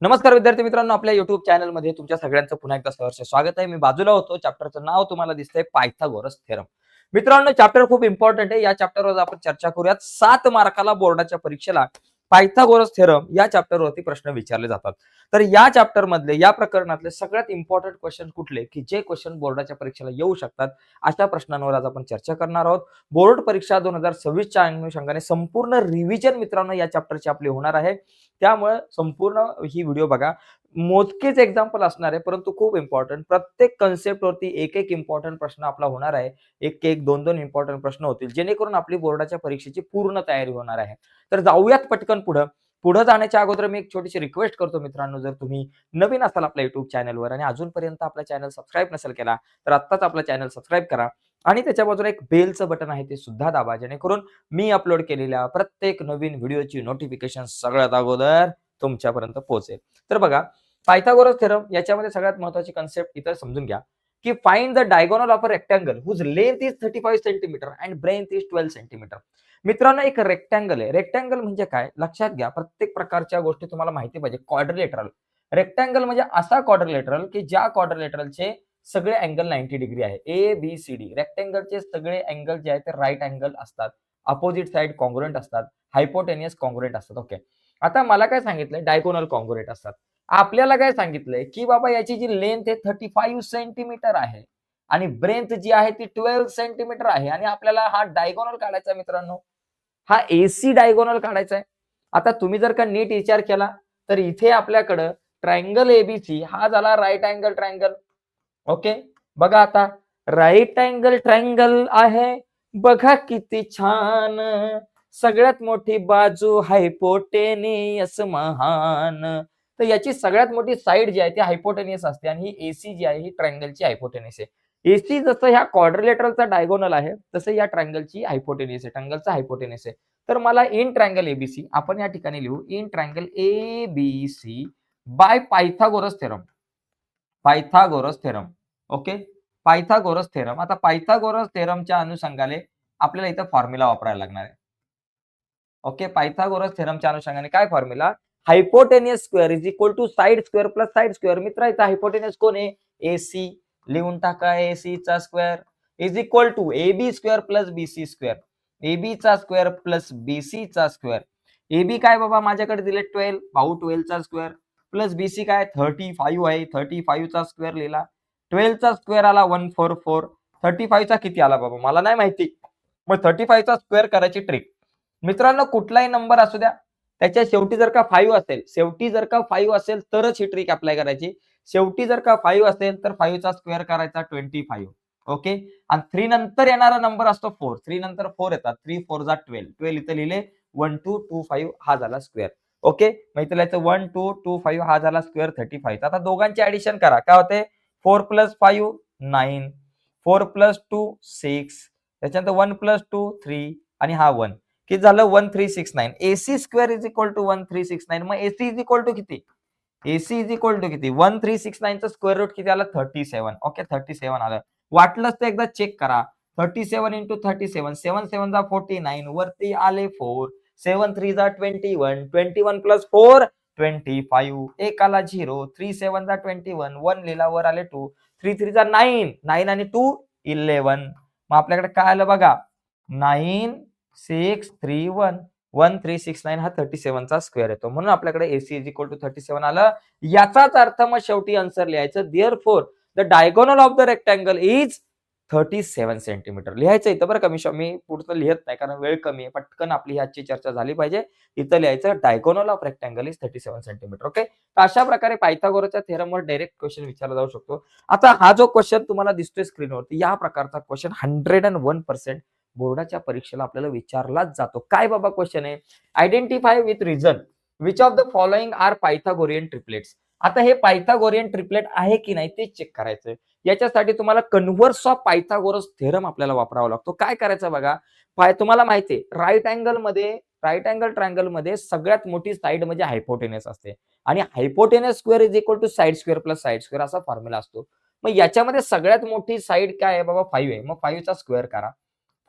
नमस्कार विद्यार्थी मित्रांनो, आपल्या YouTube चॅनलमध्ये तुमच्या सगळ्यांचं पुन्हा एकदा सहर्ष स्वागत आहे. मी बाजूला होतो. चॅप्टरचं नाव तुम्हाला दिसतंय पायथागोरस थेरम. मित्रांनो, चॅप्टर खूप इम्पॉर्टंट आहे. या चॅप्टरवर आपण चर्चा करूयात. 7 मार्काला बोर्डाच्या परीक्षेला पायथागोरस थेरम या चॅप्टरवरती प्रश्न विचारले जातात. तर या चॅप्टरमधले या प्रकरणातले सगळ्यात इम्पॉर्टंट क्वेश्चन कुठले, की जे क्वेश्चन बोर्डाच्या परीक्षेला येऊ शकतात, अशा प्रश्नांवर आज आपण चर्चा करणार आहोत. बोर्ड परीक्षा 2026च्या अनुषंगाने संपूर्ण रिव्हिजन मित्रांनो या चॅप्टरची आपली होणार आहे. त्यामुळे संपूर्ण ही व्हिडिओ बघा. मोजकेच एक्झाम्पल असणार आहे, परंतु खूप इम्पॉर्टंट. प्रत्येक कन्सेप्टवरती एक इम्पॉर्टंट प्रश्न आपला होणार आहे. एक 2 इम्पॉर्टंट प्रश्न होतील, जेणेकरून आपली बोर्डाच्या परीक्षेची पूर्ण तयारी होणार आहे. तर जाऊयात पटकन पुढं. पुढे जाण्याच्या अगोदर मी एक छोटीशी रिक्वेस्ट करतो मित्रांनो, जर तुम्ही नवीन असाल आपल्या YouTube चॅनलवर आणि अजूनपर्यंत आपला चॅनल सबस्क्राईब नसेल केला, तर आत्ताच आपला चॅनल सबस्क्राईब करा आणि त्याच्या बाजूला एक बेलचं बटन आहे ते सुद्धा दाबा, जेणेकरून मी अपलोड केलेल्या प्रत्येक नवीन व्हिडिओची नोटिफिकेशन सगळ्यात अगोदर तुमच्यापर्यंत पोहोचेल. तर बघा, पायथागोरस थेरम याच्यामध्ये सगळ्यात महत्त्वाची कन्सेप्ट इथं समजून घ्या, की find the diagonal of a rectangle whose length is 35 centimetre and breadth is 12 centimetre. मित्रांनो, एक रेक्टँगल आहे. रेक्टँगल म्हणजे काय? लक्षात घ्या, प्रत्येक प्रकारच्या गोष्टी तुम्हाला माहिती पाहिजे. क्वाड्रिलेटरल रेक्टँगल म्हणजे असा क्वाड्रिलेटरल की ज्या क्वाड्रिलेटरलचे सगळे अँगल 90 डिग्री आहे. ए बी सी डी रेक्टँगलचे सगळे अँगल जे आहेत ते राईट अँगल असतात. अपोजिट साइड कॉन्ग्रुएंट असतात. हायपोटेनियस कॉन्ग्रुएंट असतात. ओके. आता मला काय सांगितलंय? डायगोनल कॉन्ग्रुएंट असतात. आपल्याला काय सांगितलंय, की बाबा याची जी लेंथ आहे 35 सेंटीमीटर आहे आणि ब्रेथ जी आहे ती 12 सेंटीमीटर आहे आणि आपल्याला हा डायगोनल काढायचा मित्रांनो. हा एसी डायगोनल काढायचा आहे. आता तुम्ही जर का नीट विचार केला, तर इथे आपल्याकडं ट्रायंगल एबीसी हा झाला राईट अँगल ट्रायंगल. ओके. बघा आता, राईट अँगल ट्रायंगल आहे. बघा किती छान. सगळ्यात मोठी बाजू हायपोटेनियस महान. तर याची सगळ्यात मोठी साइड जी आहे ती हायपोटेनियस असते आणि ही एसी जी आहे ही ट्रायंगलची हायपोटेनियस आहे. एसी जसं ह्या क्वाड्रिलेटरलचा डायगोनल आहे, तसं या ट्रायंगलची हायपोटेनियस आहे. ट्रायंगलचा हायपोटेनियस आहे. तर मला इन ट्रायंगल एबीसी आपण या ठिकाणी लिहू in triangle ABC bye Pythagoras theorem. Pythagoras theorem. Okay. Pythagoras theorem. आता पायथागोरस थेरमच्या अनुषंगाने आपल्याला इथं फॉर्म्युला वापरायला लागणार आहे. ओके. पायथागोरस थेरमच्या अनुषंगाने काय formula? Hypotenuse square is equal to side square plus side square. मित्र इथं हायपोटेनियस कोण आहे? एसी. लिहून टाका एसी चा square is equal to AB square plus BC square. AB चा स्क्वेअर प्लस बीसी चा स्क्वेअर. एबी काय बाबा माझ्याकडे दिले 12 भाऊ 12 चा स्क्वेअर प्लस बीसी काय 35 आहे 35 चा स्क्वेअर लिहिला. 12 चा स्क्वेअर आला 144. 35 चा किती आला बाबा मला नाही माहिती. मग 35 चा स्क्वेअर करायची ट्रिक. मित्रांनो, कुठलाही नंबर असू द्या, त्याच्या शेवटी जर का 5 असेल, शेवटी जर का 5 असेल तरच ही ट्रिक अप्लाय करायची. शेवटी जर का 5 असेल तर 5 चा स्क्वेअर करायचा 25. ओके. आणि 3 नंतर येणारा नंबर असतो 4. 3 नंतर 4 येतात. 3 4 जा 12. 12 इथे लिहिले 1 2 2 5 हा झाला स्क्वेअर. ओके. मग इथे लिहायचं 1 2 2 5 हा झाला स्क्वेअर 35. आता दोघांची ऍडिशन करा. काय होते? 4 + 5 9. 4 + 2 6. त्याच्यानंतर 1 + 2 3 आणि हा 1. किती झालं? 1369. AC square is equal to 1369. मग एसी इज इक्वल टू किती? एसी इज इक्वल टू किती? 1369 चा स्क्वेअर रूट किती आलं? 37. ओके. 37 आलं. वाटलंच तर एकदा चेक करा. 37 into 37. 7 7 जा 49. वरती आले 4. 7 3 जा 21. 21 + 4 25. एक आला 0. 3 7 जा 21. 1 लिहिला वर आले 2. 3 3 जा 9. 9 आणि 2 11. मग आपल्याकडे काय आलं बघा? 9 6 3 1. 1369 हा 37 चा स्क्वेअर येतो. म्हणून आपल्याकडे एसी इज इक्वल टू 37 आलं. याचाच अर्थ मग शेवटी आन्सर लिहायचं. Therefore the diagonal of the rectangle is 37 centimetre लिहायचं इथं बरं का. मी पुढचं लिहत नाही कारण वेळ कमी आहे. पटकन आपली आजची चर्चा झाली पाहिजे. इथं लिहायचं diagonal of rectangle is 37 centimetre. Okay. तर अशा प्रकारे पायथागोरसच्या थेरमवर डायरेक्ट क्वेश्चन विचारला जाऊ शकतो. आता हा जो क्वेश्चन तुम्हाला दिसतोय स्क्रीनवरती, या प्रकारचा क्वेश्चन 101% बोर्डाच्या परीक्षेला आपल्याला विचारलाच जातो. काय बाबा क्वेश्चन आहे? Identify with reason which of the following are Pythagorean triplets. आता हे पायथागोरियन ट्रिपलेट आहे की नाही ते चेक करायचं. याच्यासाठी तुम्हाला कन्व्हर्स ऑफ पायथागोरस थेरम आपल्याला वापरावा लागतो. काय करायचं बघा. तुम्हाला माहिती आहे राईट अँगल ट्रायंगल मध्ये सगळ्यात मोठी साइड म्हणजे हायपोटेनियस असते आणि hypotenuse square is equal to side square plus side square असा फॉर्म्युला असतो. मग याच्यामध्ये सगळ्यात मोठी साइड काय आहे बाबा? 5 आहे. मग 5 चा स्क्वेअर करा.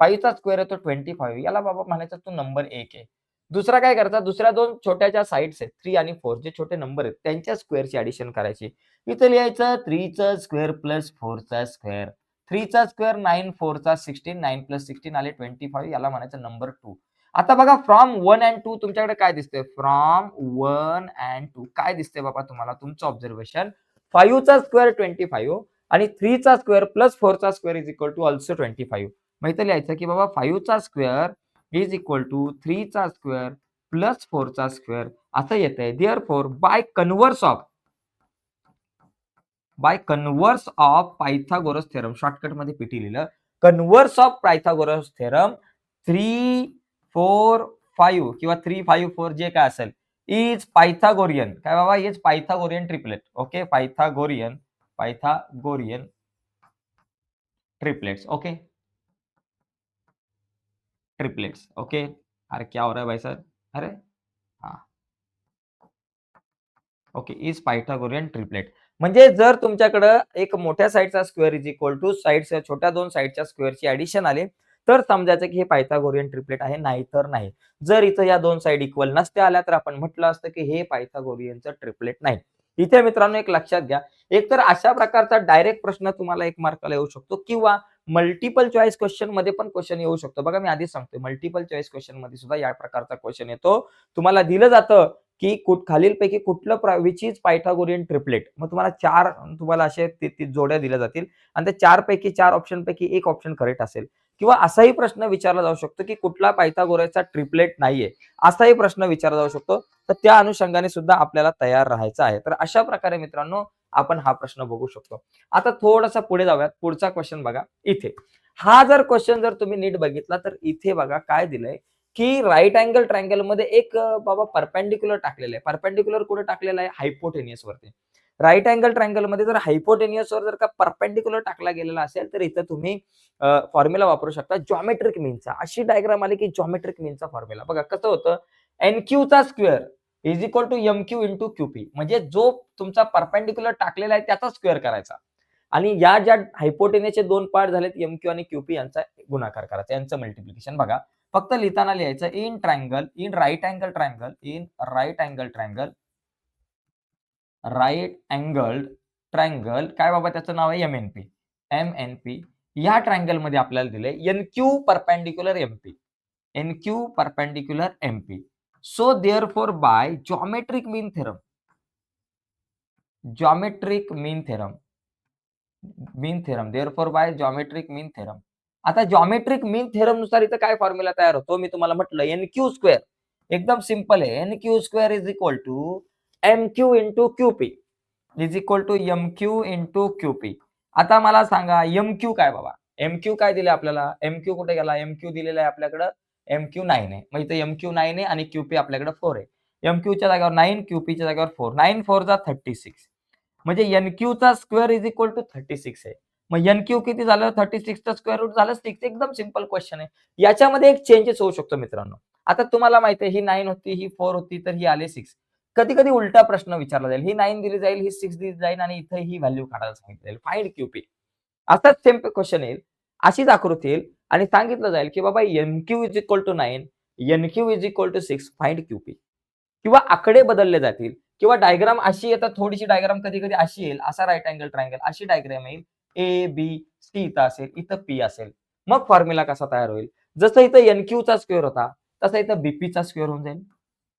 5 चा स्क्वेअर येतो 25. याला बाबा म्हणायचं तो नंबर 1 आहे. दुसरा काय करायचा, दुसऱ्या दोन छोट्या ज्या साइड्स आहेत 3 आणि 4 जे छोटे नंबर आहेत त्यांच्या स्क्वेअरची ॲडिशन करायची. इथं लिहायचं 3 चा स्क्वेअर प्लस 4 चा स्क्वेअर. 3 चा स्क्वेअर 9, 4 चा 16, 9 प्लस 16 आले 25 याला म्हणायचं नंबर 2. आता बघा फ्रॉम 1 अँड 2 तुमच्याकडे काय दिसतंय? फ्रॉम 1 अँड 2 काय दिसतंय बाबा तुम्हाला? तुमचं ऑब्झर्वेशन 5 चा स्क्वेअर 25 आणि 3 चा स्क्वेअर प्लस 4 चा square is equal to also 25. मग इथं लिहायचं की बाबा 5 चा स्क्वेअर इज इक्वल टू 3 चा स्क्वेअर प्लस 4 चा स्क्वेअर असं येतंय. Therefore by converse of Pythagoras theorem शॉर्टकटमध्ये पीटी लिहिलं. कन्व्हर्स ऑफ पायथागोरस थेरम 3, 4, 5 किंवा 3, 5, 4 जे काय असेल इज पायथागोरियन. काय बाबा? Is Pythagorean triplet. Okay, Pythagorean triplets. Okay, triplets. Okay. अरे क्या हो रहा है भाई सर? अरे हाँ. Okay, is Pythagorean triplet. म्हणजे जर तुमच्याकडं एक मोठ्या साइडचा स्क्वेअर इज इक्वल टू साइड्सच्या छोट्या दोन साइडच्या स्क्वेअरची ॲडिशन आली, तर समजायचं की हे पायथागोरियन ट्रिपलेट आहे, नाही तर नाही. जर इथं या दोन साइड इक्वल नसत्या आल्या, तर आपण म्हटलं असतं की हे पायथागोरियनचं ट्रिपलेट नाही. इथे मित्रांनो एक लक्षात घ्या, एकतर अशा प्रकारचा डायरेक्ट प्रश्न तुम्हाला 1 मार्काला येऊ शकतो किंवा मल्टिपल चॉईस क्वेश्चनमध्ये पण क्वेश्चन येऊ शकतो. बघा मी आधीच सांगतोय मल्टिपल चॉईस क्वेश्चनमध्ये सुद्धा या प्रकारचा क्वेश्चन येतो. तुम्हाला दिलं जातं की खालीलपैकी कुठलं विच इज पायथागोरियन ट्रिपलेट. मग तुम्हाला 4 तुम्हाला असे जोड्या दिल्या जातील आणि त्या 4 पैकी 4 ऑप्शनपैकी एक ऑप्शन करेक्ट असेल किंवा असाही प्रश्न विचारला जाऊ शकतो की कुठला पायथागोरसचा ट्रिपलेट नाहीये. असाही प्रश्न विचारला जाऊ शकतो. तर त्या अनुषंगाने सुद्धा आपल्याला तयार राहायचं आहे. तर अशा प्रकारे मित्रांनो आपण हा प्रश्न बघू शकतो. आता थोडासा पुढे जाऊयात. पुढचा क्वेश्चन बघा इथे. हा जर क्वेश्चन जर तुम्ही नीट बघितला तर इथे बघा काय दिलंय की राइट अँगल ट्रायंगलमध्ये एक बाबा परपेंडिक्युलर टाकलेलं आहे. परपेंडिक्युलर कुठे टाकलेलं आहे? हायपोटेनियस वरती. राइट अँगल ट्रायंगलमध्ये जर हायपोटेनियस वर जर का परपेंडिक्युलर टाकला गेलेला असेल, तर इथं तुम्ही फॉर्म्युला वापरू शकता जॉमेट्रिक मीनचा. अशी डायग्राम आली की जॉमेट्रिक मीनचा फॉर्म्युला. बघा कसं होतं? एन चा square is equal to M into QP. म्हणजे जो तुमचा परपेंडिक्युलर टाकलेला आहे त्याचा स्क्वेअर करायचा. आणि या ज्या हायपोटेनियसचे 2 पार्ट झालेत एम आणि क्यूपी यांचा गुणाकार करायचा. यांचं मल्टिप्लिकेशन बघा. फक्त लिहिताना लिहायचं इन राइट अँगल ट्रायंगल काय बाबा त्याचं नाव आहे एमएनपी. या ट्रायंगल मध्ये आपल्याला दिलंय NQ perpendicular MP. So therefore by geometric mean theorem. आता जॉमेट्रिक मीन थेरम नुसार इथं काय फॉर्म्युला तयार होतो? मी तुम्हाला म्हटलं एनक्यू स्क्वेअर. एकदम सिंपल आहे. NQ square is equal to MQ into QP is equal to MQ into QP. आता मला सांगा एमक्यू काय बाबा? एमक्यू काय दिले आपल्याला? एमक्यू कुठे गेला? एमक्यू दिलेला आहे आपल्याकडं एमक्यू 9 आहे. मग इथे एमक्यू 9 आहे आणि क्यूपी आपल्याकडे 4 आहे. एमक्यूच्या जागेवर 9, क्यूपीच्या जागेवर 4. 9 4 जा 36. म्हणजे एनक्यूचा स्क्वेअर इज इक्वल टू 36 आहे. मग एनक्यू किती झालं? 36 चा स्क्वेअर रूट झालं 6. एकदम सिंपल क्वेश्चन आहे. याच्यामध्ये एक चेंजेस होऊ शकतो मित्रांनो. आता तुम्हाला माहिती आहे ही 9 होती, ही 4 होती, तर ही आले 6. कधी-कधी उलटा प्रश्न विचारला जाईल. ही 9 दिली जाईल, ही 6 दिली जाईल आणि इथे ही व्हॅल्यू काढायला सांगितली जाईल. Find QP. असाच सेम क्वेश्चन येईल. अशीच आकृती येईल आणि सांगितलं जाईल, की बाबा MQ is equal to 9, NQ is equal to 6, find QP. किंवा आकडे बदलले जातील किंवा डायग्राम अशी येतात, थोडीशी डायग्राम कधी-कधी अशी येईल, असा राइट अँगल ट्रायंगल अशी डायग्राम येईल. ए, बी, सी इथं असेल, इथं पी असेल. मग फॉर्म्युला कसा तयार होईल? जसं इथं एनक्यूचा स्क्वेअर होता, तसा इथं बीपीचा स्क्वेअर होऊन जाईल.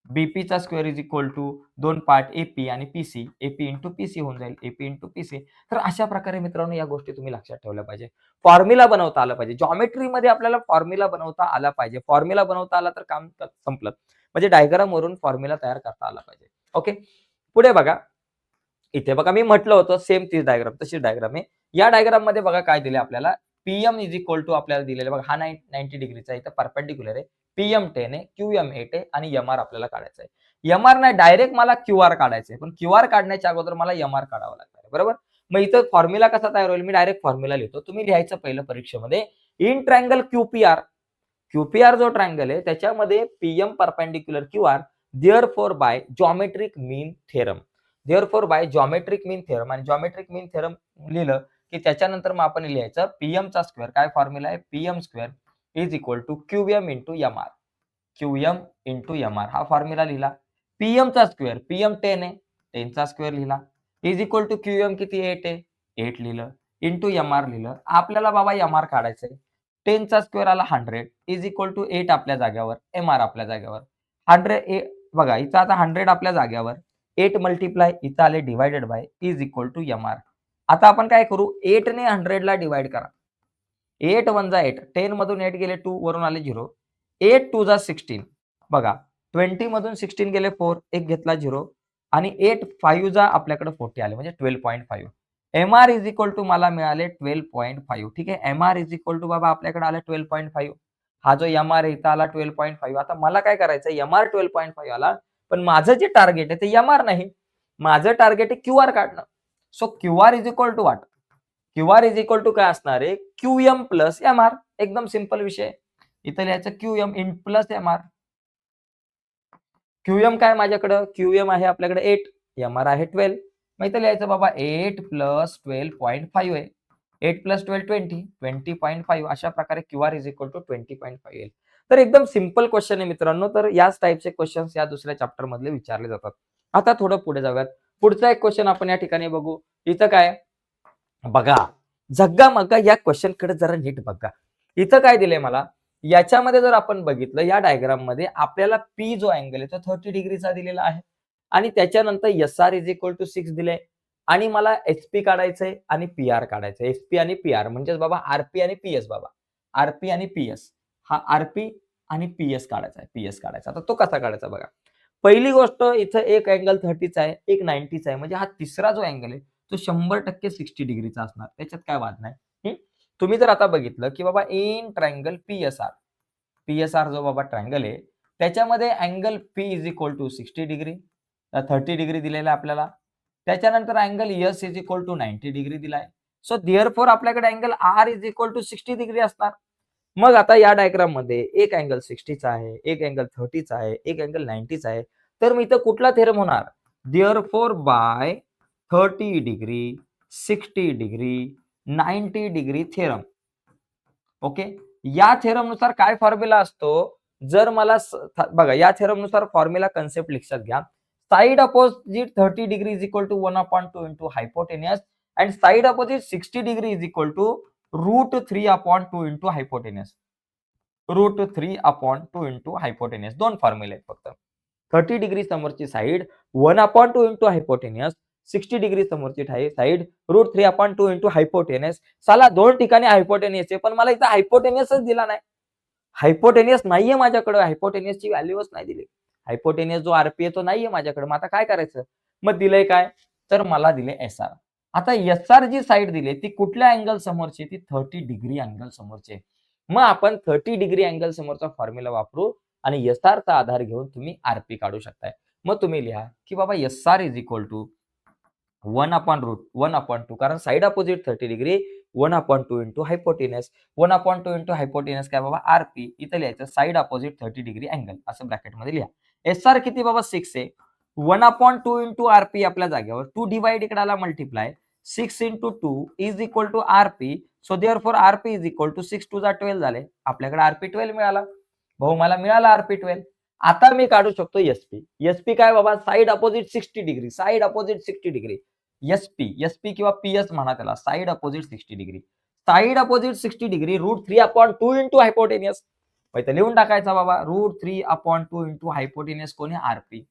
बीपीचा square is equal to 2 part AP आणि पीसी. एपी इंटू पीसी होऊन जाईल. AP into PC. तर अशा प्रकारे मित्रांनो या गोष्टी तुम्ही लक्षात ठेवल्या पाहिजे. फॉर्म्युला बनवता आला पाहिजे. जॉमेट्रीमध्ये आपल्याला फॉर्म्युला बनवता आला पाहिजे. फॉर्म्युला बनवता आला तर काम संपलं. म्हणजे डायग्राम वरून फॉर्म्युला तयार करता आला पाहिजे. ओके. पुढे बघा. इथे बघा मी म्हटलं होतं सेम तीच डायग्राम तशीच डायग्राम आहे. या डायग्राम मध्ये बघा काय दिले आपल्याला पीएम इज इक्वल टू आपल्याला दिलेलं बघा हा 90 डिग्रीचा इथं परपेंडिक्युलर आहे. पीएम 10 आहे, क्यूएम 8 आहे आणि एमआर आपल्याला काढायचा आहे. एमआर नाही डायरेक्ट मला क्यूआर काढायचं आहे. पण क्यूआर काढण्याच्या अगोदर मला एमआर काढावं लागणार आहे. बरोबर? मग इथं फॉर्म्युला कसा तयार होईल? मी डायरेक्ट फॉर्म्युला लिहितो. तुम्ही लिहायचं पहिलं परीक्षेमध्ये इन ट्रायंगल क्यूपीआर. क्यूपीआर जो ट्रायंगल आहे त्याच्यामध्ये PM perpendicular QR therefore by geometric mean theorem. Therefore by geometric mean theorem आणि जॉमेट्रिक मीन थेरम लिहिलं की त्याच्यानंतर मग आपण लिहायचं पीएम चा स्क्वेअर. काय फॉर्म्युला आहे? PM square is equal to QM into MR. QM into MR हा फॉर्म्युला लिहिला. PM चा स्क्वेअर, PM 10 आहे, 10 चा स्क्वेअर लिहिला. इज इक्वल टू QM किती 8 आहे, 8 लिहिलं. इंटू MR लिहिलं. आपल्याला बाबा MR काढायचंय. 10 चा स्क्वेअर आला 100 इज इक्वल टू 8 आपल्या जाग्यावर, MR आपल्या जाग्यावर. 100 बघा इथं आता 100 आपल्या जाग्यावर, 8 मल्टिप्लाय इथं आले divided by is equal to MR. आता आपण काय करू, 8 ने 100 ला डिव्हाइड करा. 8 1 जा 8, 10 मधून 8 गेले 2 वरून आले 0. 8 2 जा 16 बघा 20 मधून 16 गेले 4 एक घेतला 0 आणि 8 5 जा आपल्याकडे 40 आले म्हणजे 12.5. MR इज इक्वल टू मला मिळाले 12.5. ठीक आहे. MR इज इक्वल टू बाबा आपल्याकडे आला 12.5. हा जो MR आहे इथं आला 12.5. आता मला काय करायचं, MR 12.5 आला, पण माझं जे टार्गेट आहे ते MR नाही. माझं टार्गेट आहे QR काढणं. So QR is equal to what? QR is equal to काय असणार आहे, QM प्लस MR. एकदम सिंपल विषय. इथं लिहायचं QM in plus MR. QM काय माझ्याकडं, QM आहे आपल्याकडे 8, MR आहे 12. मग इथं लिहायचं बाबा 8 प्लस 12.5 आहे. 8 प्लस 12 20.5 अशा प्रकारे QR इज इक्वल टू 20.5 येईल. तर एकदम सिंपल क्वेश्चन आहे मित्रांनो. तर याच टाईपचे क्वेश्चन्स या दुसऱ्या चॅप्टर मधले विचारले जातात. आता थोडं पुढे जाऊयात. पुढचा एक क्वेश्चन आपण या ठिकाणी बघू. इथं काय बघा, झग्गा मग्गा या क्वेश्चन कडे जरा नीट बघा. इथं काय दिलंय मला, याच्यामध्ये जर आपण बघितलं या डायग्राम मध्ये आपल्याला P जो अँगल आहे तो 30 डिग्रीचा दिलेला आहे आणि त्याच्यानंतर SR इज इक्वल टू 6 दिले आणि मला SP काढायचंय आणि PR काढायचंय. SP आणि PR म्हणजेच बाबा RP आणि PS बाबा. RP आणि PS. हा RP आणि PS काढायचा आहे. PS काढायचा. आता तो कसा काढायचा बघा. पहिली गोष्ट इथं एक अँगल 30 चा आहे, एक 90 चा आहे. म्हणजे हा तिसरा जो अँगल आहे तो 100% 60 डिग्रीचा असणार. त्याच्यात काय वाद नाही. तुम्ही जर आता बघितलं की बाबा इन ट्रायंगल PSR जो बाबा ट्रायंगल आहे त्याच्यामध्ये angle P is equal to 60 degree, 30 degree दिलेला आहे आपल्याला. त्याच्यानंतर angle S is equal to 90 degree दिलाय. सो देअरफॉर आपल्याकडे angle R is equal to 60 degree असणार. मग आता या डायग्राम मध्ये एक अँगल 60 चा आहे, एक अँगल 30 चा आहे, एक अँगल 90 चा आहे. तर मी इथं कुठला थेरम होणार, therefore by 30 degree 60 degree 90 degree theorem. Okay. या थेरम नुसार काय फॉर्म्युला असतो, जर मला बघा या थेरम नुसार फॉर्म्युला कन्सेप्ट लक्षात घ्या. Side opposite 30 degree is equal to 1/2 into hypotenuse and side opposite 60 degree is equal to √3/2 into hypotenuse. √3/2 into hypotenuse. दोन फॉर्म्युले आहेत फक्त. 30 डिग्री समोरची साइड 1/2 इंटू हायपोटेनियस, 60 डिग्री समोरची साइड √3/2 इंटू हायपोटेनियस. साला दोन ठिकाणी हायपोटेनियस आहे पण मला इथं हायपोटेनियसच दिला नाही. हायपोटेनियस नाहीये माझ्याकडे, हायपोटेनियसची व्हॅल्यूच नाही दिली. हायपोटेनियस जो RP आहे तो नाहीये माझ्याकडे. मग आता काय करायचं, मग दिलंय काय, तर मला दिले SR. आता SR जी साइड दिली ती कुठल्या अँगल समोरची, ती 30 डिग्री अँगल समोरची आहे. मग आपण 30 डिग्री अँगल समोरचा फॉर्म्युला वापरू आणि SR चा आधार घेऊन तुम्ही RP काढू शकताय. मग तुम्ही लिहा की बाबा SR इज इक्वल टू 1/√1/2 कारण side opposite 30 degree 1/2 into hypotenuse. 1/2 into hypotenuse काय बाबा RP. इथं लिहायचं साइड अपोजिट 30 डिग्री अँगल असं ब्रॅकेटमध्ये लिहा. SR किती बाबा 6 आहे. 1/2 इंटू RP आपल्या जागेवर 2 डिवाइड इकडे आला multiply 6 into 2 is equal to RP. So therefore RP is equal to 6 2 जा 12 झाले. आपल्याकडे RP 12 मिळाला. भाऊ मला मिळाला RP 12. आता मी काढू शकतो SP. SP काय बाबा side opposite 60 degree, side opposite 60 degree. SP किंवा PS म्हणा त्याला, side opposite 60 degree. Side opposite 60 degree √3/2 into hypotenuse. इथं लिहून टाकायचा बाबा √3/2 इंटू हायपोटेनियस कोण आहे RP.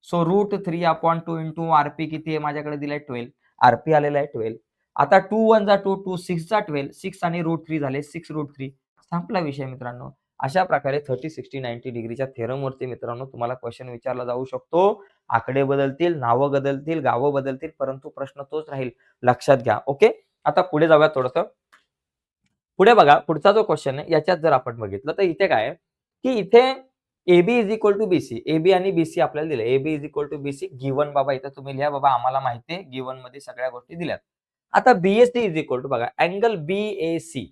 सो √3/2 इंटू RP किती आहे माझ्याकडे दिलाय 12. RP आलेला आहे 12. आता 2 1 जा 2, 2 6 जा 12, 6 आणि √3 झाले 6√3. संपला विषय मित्रांनो. अशा प्रकारे 30 60 90 डिग्रीच्या थेरम वरती मित्रांनो तुम्हाला क्वेश्चन विचारला जाऊ शकतो. आकडे बदलतील, नावं बदलतील, गावं बदलतील, परंतु प्रश्न तोच राहील. लक्षात घ्या. ओके. आता पुढे जाऊया थोडंसं. पुढे बघा पुढचा जो क्वेश्चन आहे याच्यात जर आपण बघितलं तर इथे काय आहे की इथे AB is equal to BC. AB आणि BC आपल्याला दिले. AB is equal to BC given बाबा इथं तुम्ही लिहा बाबा आम्हाला माहिती आहे गिवन मध्ये सगळ्या गोष्टी दिल्यात. आता BAC इज इक्वल टू बघा अँगल BAC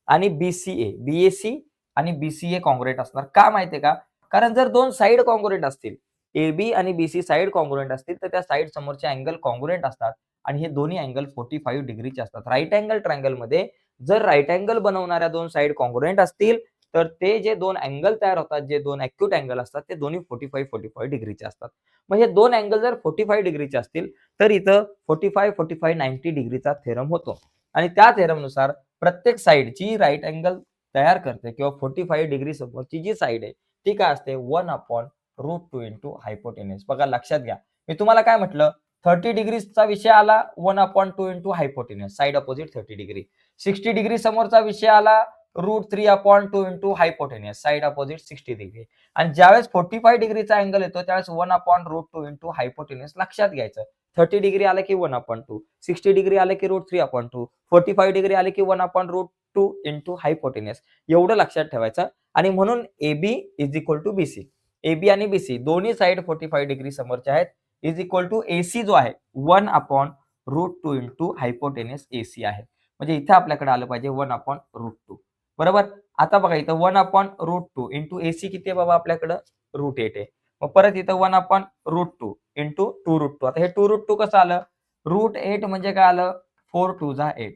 आणि BCA. BAC आणि BCA कॉन्ग्रुएंट असणार. का माहितीये का, कारण जर दोन साइड कॉन्ग्रुएंट असतील, AB आणि BC साइड कॉन्ग्रुएंट असतील तर त्या साइड समोरचे अँगल कॉन्ग्रुएंट असतात आणि हे दोन्ही अँगल 45 डिग्रीचे असतात. राईट अँगल ट्रायंगल मध्ये जर राईट अँगल बनवणाऱ्या दोन साइड कॉन्ग्रुएंट असतील तर ते जे दोन अँगल तयार होतात, जे दोन ॲक्यूट अँगल असतात, ते दोन्ही 45-45 डिग्रीचे असतात. मग हे दोन अँगल जर 45 डिग्रीचे असतील, तर इथं 45-45 90 डिग्रीचा थेरम होतो. आणि त्या थेरमनुसार प्रत्येक साइड जी राइट अँगल तयार करते किंवा 45 डिग्री समोरची जी साइड आहे, ती काय असते 1/√2 इंटू हायपोटेन्यूज. बघा लक्षात घ्या. मी तुम्हाला काय म्हटलं 30 डिग्रीचा विषय आला 1/2 into hypotenuse side opposite 30 degree. 60 degree समोरचा विषय आला √3/2 into hypotenuse side opposite 60 degree. आणि ज्यावेळेस 45 डिग्रीचा अँगल येतो त्यावेळेस 1/√2 इंटू हायपोटेन्यूज लक्षात घ्यायचं. 30 डिग्री आलं की 1/2, 60 डिग्री आलं की √3/2, 45 डिग्री आले की 1/√2 इंटू हायपोटेन्यूज एवढं लक्षात ठेवायचं. आणि म्हणून AB is equal to BC. AB आणि BC दोन्ही साइड 45 डिग्री समोरच्या आहेत इज इक्वल टू AC जो आहे 1/√2 इंटू हायपोटेन्यूज AC आहे. म्हणजे इथे आपल्याकडे आलं पाहिजे 1/√2. बरोबर. आता बघा इथं 1/√2 इंटू AC किती आहे बाबा आपल्याकडं √8 आहे. मग परत इथं 1/√2 इंटू 2√2. आता हे 2√2 कसं आलं? √8 म्हणजे काय आलं? 4 2 जा 8.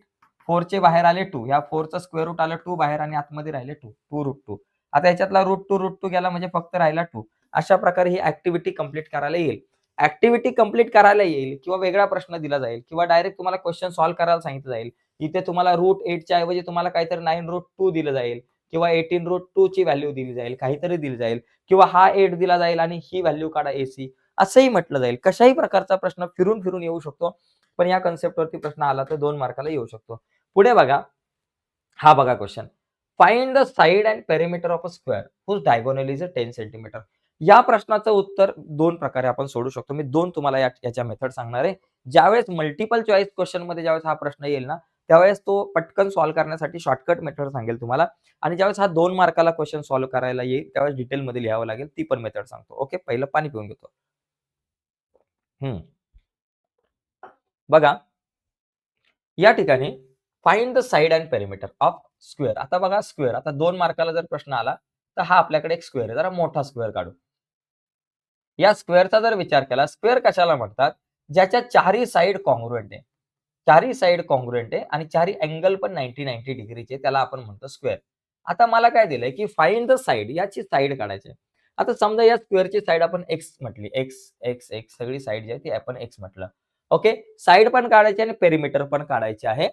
4 चे बाहेर आले 2. ह्या 4 चं स्क्वेअर रूट आलं 2 बाहेर आणि आतमध्ये राहिले 2. 2√2. आता याच्यातला √2 गेला म्हणजे फक्त राहिला 2. अशा प्रकारे ही ॲक्टिव्हिटी कंप्लीट करायला येईल. ॲक्टिव्हिटी कंप्लीट करायला येईल किंवा वेगळा प्रश्न दिला जाईल किंवा डायरेक्ट तुम्हाला क्वेश्चन सॉल्व्ह करायला सांगितलं जाईल. इथे तुम्हाला √8 च्या ऐवजी तुम्हाला काहीतरी 9√2 दिलं जाईल किंवा 18√2 ची व्हॅल्यू दिली जाईल, काहीतरी दिली जाईल किंवा हा 8 दिला जाईल आणि ही व्हॅल्यू काढा AC असंही म्हटलं जाईल. कशाही प्रकारचा प्रश्न फिरून-फिरून येऊ शकतो. पण या कन्सेप्टवरती प्रश्न आला तर 2 मार्काला येऊ शकतो. पुढे बघा, हा बघा question. Find the side and perimeter of a square whose diagonal is 10 centimetre. या प्रश्नाचं उत्तर 2 प्रकारे आपण सोडू शकतो. मी 2 तुम्हाला याच्या मेथड सांगणार आहे. ज्यावेळेस मल्टिपल चॉईस क्वेश्चनमध्ये ज्यावेळेस हा प्रश्न येईल ना, त्यावेळेस तो पटकन सॉल्व्ह करण्यासाठी शॉर्टकट मेथड सांगेल तुम्हाला. आणि ज्यावेळेस हा 2 मार्काला क्वेश्चन सॉल्व्ह करायला येईल, त्यावेळेस डिटेलमध्ये लिहावं लागेल. ती पण मेथड सांगतो. ओके. पहिलं पाणी पिऊन घेतो. हं. बघा, या ठिकाणी find the side and perimeter of square. आता बघा स्क्वेअर, आता 2 मार्काला जर प्रश्न आला, तर हा आपल्याकडे एक स्क्वेअर आहे. जरा मोठा स्क्वेअर काढू. या स्क्वेअरचा जर विचार केला, स्क्वेअर कशाला म्हणतात? ज्याच्या चारही साइड कॉन्ग्रुएंट आहे. चारही साइड कॉन्ग्रुएंट आहे आणि चारही अँगल पण 90-90 डिग्रीचे त्याला आपण म्हणतो स्क्वेअर. आता मला काय दिलंय, की फाइंड द साइड याची साइड काढायची आहे. आता समजा या स्क्वेअरची साइड आपण एक्स म्हटली. एक्स, एक्स, एक्स सगळी साइड जी आहे ती आपण एक्स म्हटलं. ओके. साइड पण काढायची आणि पेरिमीटर पण काढायचे आहे.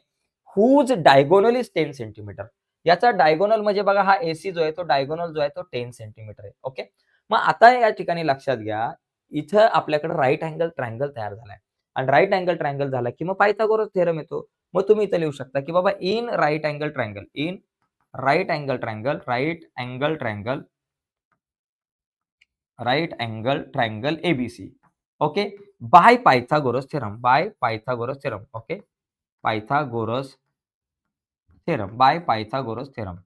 Whose diagonal is 10 centimetre. याचा डायगोनल म्हणजे बघा हा AC जो आहे तो डायगोनल जो आहे तो 10 सेंटीमीटर आहे. ओके. मग आता या ठिकाणी लक्षात घ्या, इथं आपल्याकडे राइट अँगल ट्रायंगल तयार झालाय आणि राइट अँगल ट्रायंगल झाला की मग पायथागोरस थेरम येतो. मग तुम्ही इथे लिहू शकता की बाबा in right angle triangle, in right angle triangle, right angle triangle, right angle triangle ABC. Okay. By Pythagoras theorem, by Pythagoras theorem. Okay. Pythagoras theorem, by Pythagoras theorem.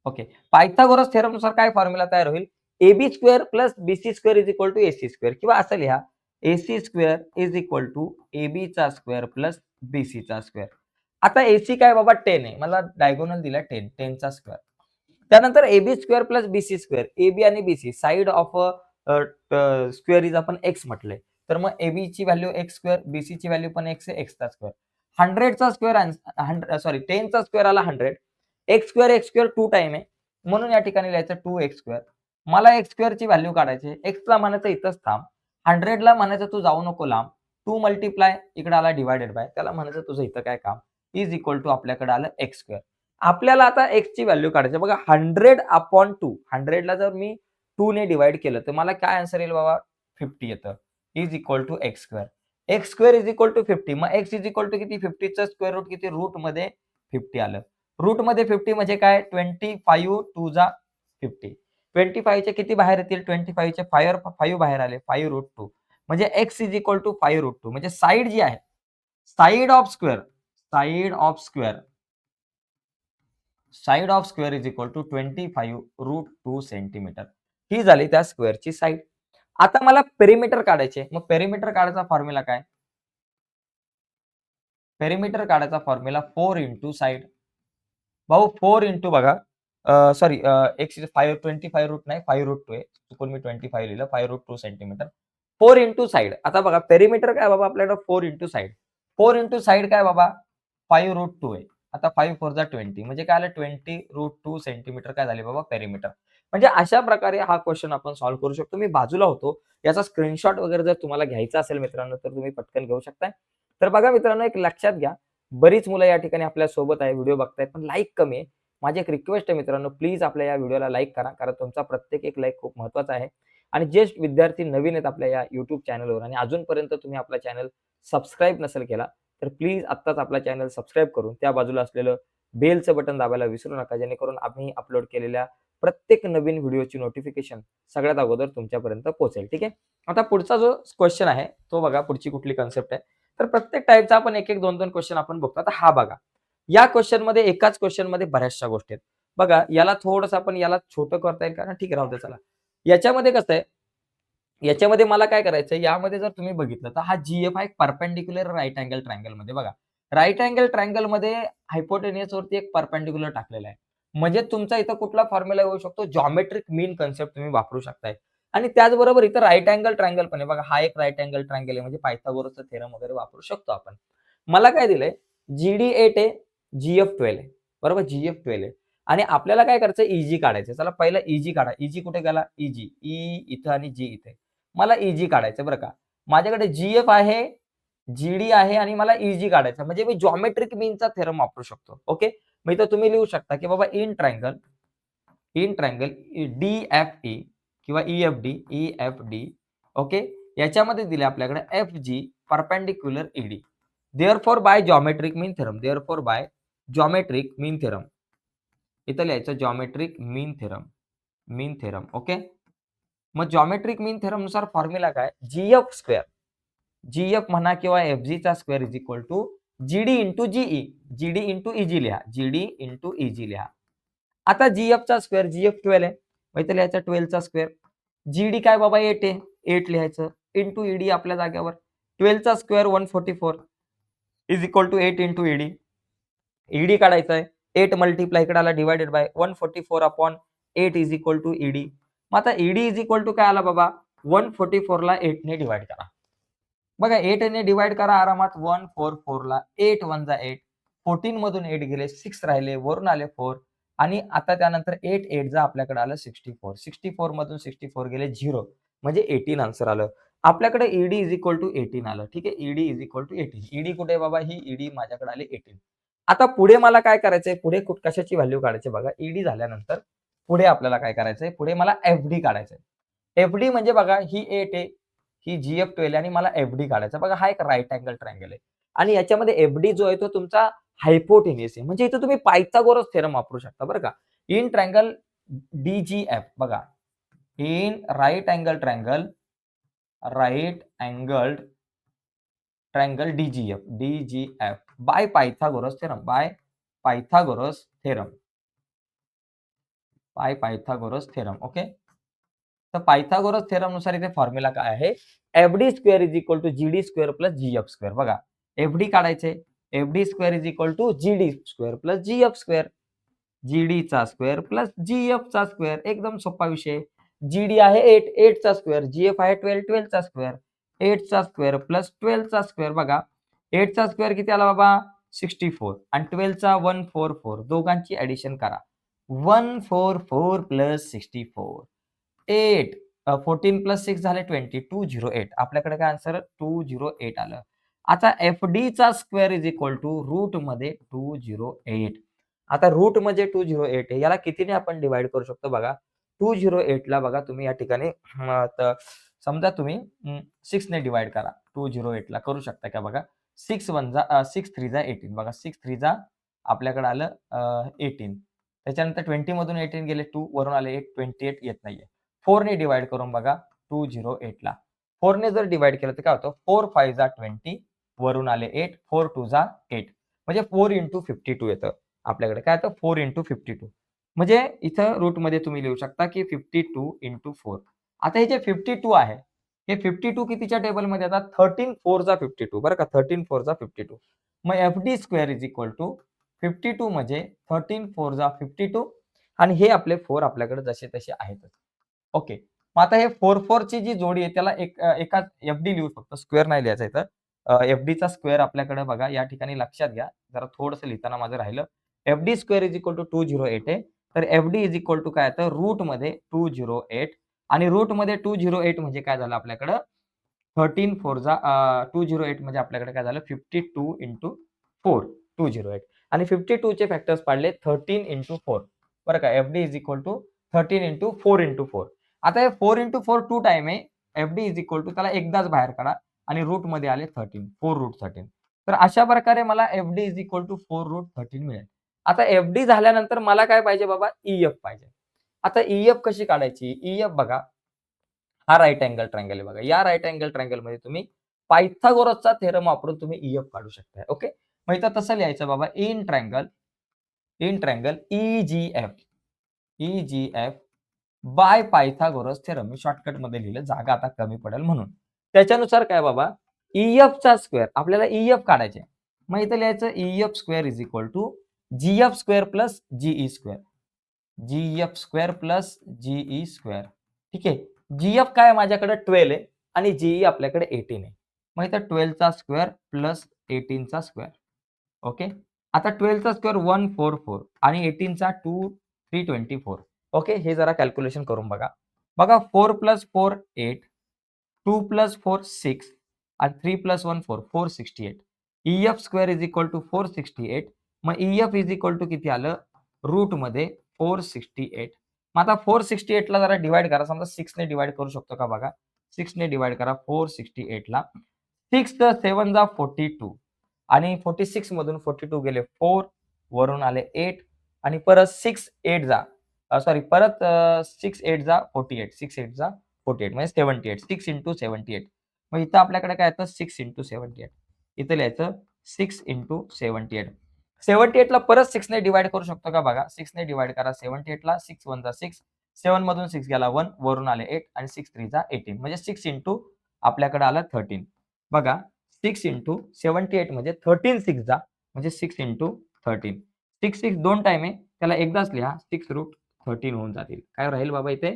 Okay. Pythagoras थेरमनुसार काय फॉर्म्युला तयार होईल? AB square plus BC square is equal to AC square किंवा असं लिहा AC square is equal to AB चा square plus BC चा square. आता AC काय बाबा 10 आहे. मला डायगोनल दिला 10, 10 चा स्क्वेअर. त्यानंतर AB square plus BC square. AB आणि BC side of square is आपण x म्हटलंय. तर मग AB ची व्हॅल्यू x स्क्वेअर, BC ची व्हॅल्यू पण x आहे, x चा स्क्वेअर. 100 चा स्क्वेअर सॉरी 10 चा स्क्वेअर आला 100. एक्स स्क्वेअर 2 टाइम आहे. म्हणून या ठिकाणी लिहायचं 2x स्क्वेअर. मला एक्स स्क्वेअरची व्हॅल्यू काढायची आहे. एक्सला म्हणायचं इथंच थांब. 100ला म्हणायचं तू जाऊ नको लांब. 2 मल्टिप्लाय इकडे आला डिव्हायडेड बाय. त्याला म्हणायचं तुझं इथं काय काम? इज इक्वल टू आपल्याकडे आलं एक्स स्क्वेअर. आपल्याला आता एक्सची व्हॅल्यू काढायची बघा 100/2. 100ला जर मी 2 ने डिव्हाईड केलं तर मला काय आन्सर येईल बाबा? 50 येतं. Is equal to x square. X square is equal to 50. मग एक्स इज इक्वल टू किती? 50चं स्क्वेअर रूट किती? रूटमध्ये 50 आलं. रूटमध्ये 50 म्हणजे काय? 25 2 जा 50. 25 चे किती बाहेर येतील? 25 चे 5 बाहेर आले. 5√2 म्हणजे x इज इक्वल टू 5√2 म्हणजे साइड जी आहे, side of square, side of square, side of square is equal to 25√2 centimetre. ही झाली त्या स्क्वेअरची साइड. आता मला पेरिमीटर काढायचे. मग पेरिमीटर काढायचा फॉर्म्युला काय? पेरिमीटर काढायचा फॉर्म्युला 4 इंटू साइड. भाऊ 4 इंटू बघा सॉरी एक्स 25 रूट नाही 5√2 आहे. चुकून मी 25 लिहिलं 5√2 सेंटीमीटर. 4 into side. आता बघा पेरिमीटर काय बाबा आपल्याकडे 4 इंटू साइड. 4 इंटू साइड काय बाबा? 5√2 आहे. आता 5 4 जा 20 म्हणजे काय आलं 20√2 सेंटीमीटर काय झाले बाबा पेरिमीटर. म्हणजे अशा प्रकारे हा क्वेश्चन आपण सॉल्व्ह करू शकतो. मी बाजूला होतो. याचा स्क्रीनशॉट वगैरे जर तुम्हाला घ्यायचा असेल मित्रांनो, तर तुम्ही पटकन घेऊ शकताय. तर बघा मित्रांनो, एक लक्षात घ्या, बरीच मुलं या ठिकाणी आपल्या सोबत आहे, व्हिडिओ बघतायत, पण लाईक कमी आहे. माझी एक रिक्वेस्ट आहे मित्रांनो, प्लीज आपल्या या व्हिडिओला लाईक करा, कारण तुमचा प्रत्येक एक लाईक खूप महत्त्वाचा आहे. आणि जे विद्यार्थी नवीन आहेत आपल्या या YouTube चॅनलवर आणि अजूनपर्यंत तुम्ही आपला चॅनल सबस्क्राईब नसेल केला, तर प्लीज आत्ताच आपला चॅनल सबस्क्राईब करून त्या बाजूला असलेलं बेलचं बटन दाबायला विसरू नका, जेणेकरून आम्ही अपलोड केलेल्या प्रत्येक नवीन व्हिडिओची नोटिफिकेशन सगळ्यात अगोदर तुमच्यापर्यंत पोहोचेल. ठीक आहे. आता पुढचा जो क्वेश्चन आहे तो बघा, पुढची कुठली कन्सेप्ट आहे. तर प्रत्येक टाईपचा आपण एक एक दोन दोन क्वेश्चन आपण बघतो. आता हा बघा, या क्वेश्चनमध्ये एकाच क्वेश्चनमध्ये बऱ्याचशा गोष्टी आहेत. बघा, याला थोडंसं आपण याला छोटं करता येईल का? ठीक आहे, राहू दे चला. याच्यामध्ये कसं आहे, याच्यामध्ये मला काय करायचंय, यामध्ये जर तुम्ही बघितलं तर हा GF हा एक परपेंडिक्युलर राइट अँगल ट्रायंगलमध्ये बघा. राइट अँगल ट्रायंगलमध्ये हायपोटेन्युस वरती एक परपेंडिक्युलर टाकलेला आहे. म्हणजे तुमचा इथं कुठला फॉर्म्युला येऊ शकतो, जॉमेट्रिक मीन कन्सेप्ट तुम्ही वापरू शकताय. आणि त्याचबरोबर इथं राइट अँगल ट्रायंगल पण आहे बघा. हा एक राइट अँगल ट्रायंगल आहे, म्हणजे पायथागोरसचा थेरम वगैरे वापरू शकतो आपण. मला काय दिलंय, GD8 आहे, GF12 आहे. बरोबर, GF12 आहे. आणि आपल्याला काय करायचं, EG काढायचं. चला पहिला EG काढा. EG कुठे गेला? EG. E इथं आणि G इथे. मला EG काढायचं बरं का. माझ्याकडे GF आहे, GD आहे आणि मला EG काढायचं. म्हणजे मी जॉमेट्रिक मीनचा थेरम वापरू शकतो. ओके. मग इथं तुम्ही लिहू शकता, की बाबा इन ट्रायंगल DFE किंवा EFD ओके. याच्यामध्ये दिले आपल्याकडे FG perpendicular ED. Therefore by geometric mean theorem. इथं लिहायचं जॉमेट्रिक मीन थेरम. ओके. मग जॉमेट्रिक मीन थेरमनुसार फॉर्म्युला काय? GF म्हणा किंवा FGचा square is equal to GD into GE. GD into EG लिहा. GD इंटू EG लिहा. आता GFचा स्क्वेअर GF12 आहे. मग इथे लिहायचं 12 चा स्क्वेअर. GD काय बाबा 8 आहे. 8 लिहायचं इंटू ED आपल्या जागेवर. 12 चा square 144 is equal to 8 into ED. ED काढायचं आहे. 8 मल्टिप्लाय इकडे आला divided by 144 upon 8 is equal to ED. मग आता ED इज इक्वल टू काय आला बाबा? 144 ला 8 ने डिवाइड करा. बघा 8 ने डिवाइड करा आरामात. 144 ला 8 1 जा 8. 14 मधून 8 गेले, 6 राहिले, वरून आले 4 आणि आता त्यानंतर 8 8 जा आपल्याकडे आलं 64. 64 मधून 64 गेले 0 म्हणजे 18 आन्सर आलं. आपल्याकडे ED इज इक्वल टू 18 आलं. ठीक आहे. ED is equal to 18. ED कुठे आहे बाबा? ही ED माझ्याकडे आली 18. आता पुढे मला काय करायचंय? पुढे कशाची व्हॅल्यू काढायची बघा. ED झाल्यानंतर पुढे आपल्याला काय करायचंय? पुढे मला FD काढायचंय. FD म्हणजे बघा ही 8 आहे, ही GF12 आणि मला FD काढायचा. बघा हा एक राइट अँगल ट्रायंगल आहे आणि याच्यामध्ये FD जो आहे तो तुमचा हायपोटेन्युस आहे. म्हणजे इथे तुम्ही पायथागोरस थेरम वापरू शकता बरं का. इन ट्रायंगल DGF बघा. In right angle DGF by Pythagoras theorem. Okay. तर पायथागोरस थेरमनुसार इथे फॉर्म्युला काय आहे? FD square is equal to GD square plus GF square. बघा FD काढायचे. FD square is equal to GD square plus GF square. GD चा square plus GF चा square. एकदम सोपा विषय. GD आहे 8, 8 चा स्क्वेअर. GF आहे 12, 12 चा स्क्वेअर. 8 चा स्क्वेअर प्लस 12 चा स्क्वेअर. बघा 8 चा स्क्वेअर किती आला बाबा? 64 आणि 12 चा 144. दोघांची ॲडिशन करा. 144 प्लस 64. 8 14 प्लस 6 झाले 20. 208. आपल्याकडे काय आन्सर? 208 आलं. आता FD चा स्क्वेअर इज इक्वल टू रूटमध्ये 208. आता रूटमध्ये 208 आहे. याला कितीने आपण डिव्हाईड करू शकतो बघा. 208 ला बघा तुम्ही या ठिकाणी तर समजा तुम्ही 6 ने डिव्हाईड करा. 208 ला करू शकता का बघा. 6 3 जा 18. बघा 6 3 जा आपल्याकडे आलं 18. त्याच्यानंतर 20 मधून 18 गेले 2 वरून आले 8. 28 येत नाहीये. 4 ने डिव्हाईड करून बघा 208 ला. 4 ने जर डिव्हाईड केलं तर काय होतं? 4 5 जा 20 वरून आले 8. 4 2 जा 8 म्हणजे 4 इंटू 52 येतं. आपल्याकडे काय येतं? 4 इंटू 52. म्हणजे इथं रूटमध्ये तुम्ही लिहू शकता की 52 इंटू 4. आता हे जे 52 आहे, हे 52 कितीच्या टेबलमध्ये येतात? 13 4 जा 52 बरं का. 13 4 जा 52. मग FD square is equal to 52 म्हणजे 13 4 जा 52 आणि हे आपले 4 आपल्याकडे जसे तसे आहेतच. ओके. मग आता हे 4 4 ची जी जोडी आहे त्याला एका FD लिहू शकतो. स्क्वेअर नाही लिहायचा इथं. एफडीचा स्क्वेअर आपल्याकडे बघा या ठिकाणी लक्षात घ्या, जरा थोडंसं लिहिताना माझं राहिलं. FD square is equal to 208 आहे. तर एफडी इज इक्वल टू काय येतं रूटमध्ये 208 आणि रूटमध्ये 208 म्हणजे काय झालं आपल्याकडं 13 4 जा 208 म्हणजे आपल्याकडे काय झालं 52 इंटू 4 208 आणि 52 चे फॅक्टर्स पाडले 13 इंटू 4 बरं का. FD is equal to 13 into 4 into 4. आता हे 4 इंटू 4 टू टाइम आहे. एफडी इज इक्वल टू त्याला एकदाच बाहेर काढा आणि रूट मध्ये आले 13 4 रूट 13. तर अशा प्रकारे मला FD is equal to 4 root 13 मिळेल. आता एफडी झाल्यानंतर मला काय पाहिजे बाबा ईएफ पाहिजे. आता ईएफ कशी काढायची? ईएफ बघा हा राइट अँगल ट्रायंगल आहे बघा. या राइट अँगल ट्रायंगल मध्ये तुम्ही पायथागोरसचा थेरम वापरून तुम्ही ईएफ काढू शकता. ओके. मग इथं तसं लिहायचं बाबा in triangle EGF bye Pythagoras theorem. Me shortcut मध्ये लिहिलं जागा आता कमी पडेल म्हणून. त्याच्यानुसार काय बाबा ईएफ चा स्क्वेअर आपल्याला ईएफ काढायचे. मग इथं लिहायचं EF square is equal to GF square plus GE square. GF square plus GE square. ठीक आहे. जीएफ काय माझ्याकडे 12 आहे आणि जीई आपल्याकडे 18 आहे. मग इथं 12 चा स्क्वेअर प्लस 18 चा स्क्वेअर. ओके. आता 12 चा स्क्वेअर 144 आणि 18 चा 324. ओके. हे जरा कॅल्क्युलेशन करून बघा. बघा 4 प्लस 4 8 2 प्लस 4 6 आणि 3 plus 1 4 468. EF square is equal to 468. मग ईएफ इज इक्वल टू किती आलं रूट मध्ये 468. मग आता 468 ला जरा डिवाइड करा. समजा 6 ने डिवाइड करू शकतो का बघा. 6 ने डिवाइड करा 468 ला. 6 7 जा 42 आणि 46 मधून 42 गेले 4 वरून आले 8 आणि परत 6 8 जा सॉरी परत 6 8 जा 48 6 8 जा 48 म्हणजे 78 6 इंटू 78. मग इथं आपल्याकडे काय येतं 6 इंटू 78. इथं लिहायचं 6 इंटू 78. 78 ला परत 6 ने डिवाइड करू शकतो का बघा. 6 ने डिवाइड करा 78 ला 6 1 जा 6 7 मधून 6 गेला 1 वरून आले 8 आणि 6 3 जा 18 म्हणजे 6 इंटू आपल्याकडे आलं 13. बघा 6 इंटू 78 म्हणजे 13 6 जा म्हणजे 6 इंटू 13. 6 6 दोन टाइम आहे त्याला एकदाच लिहा 6 रूट 13 होऊन जातील. काय राहील बाबा इथे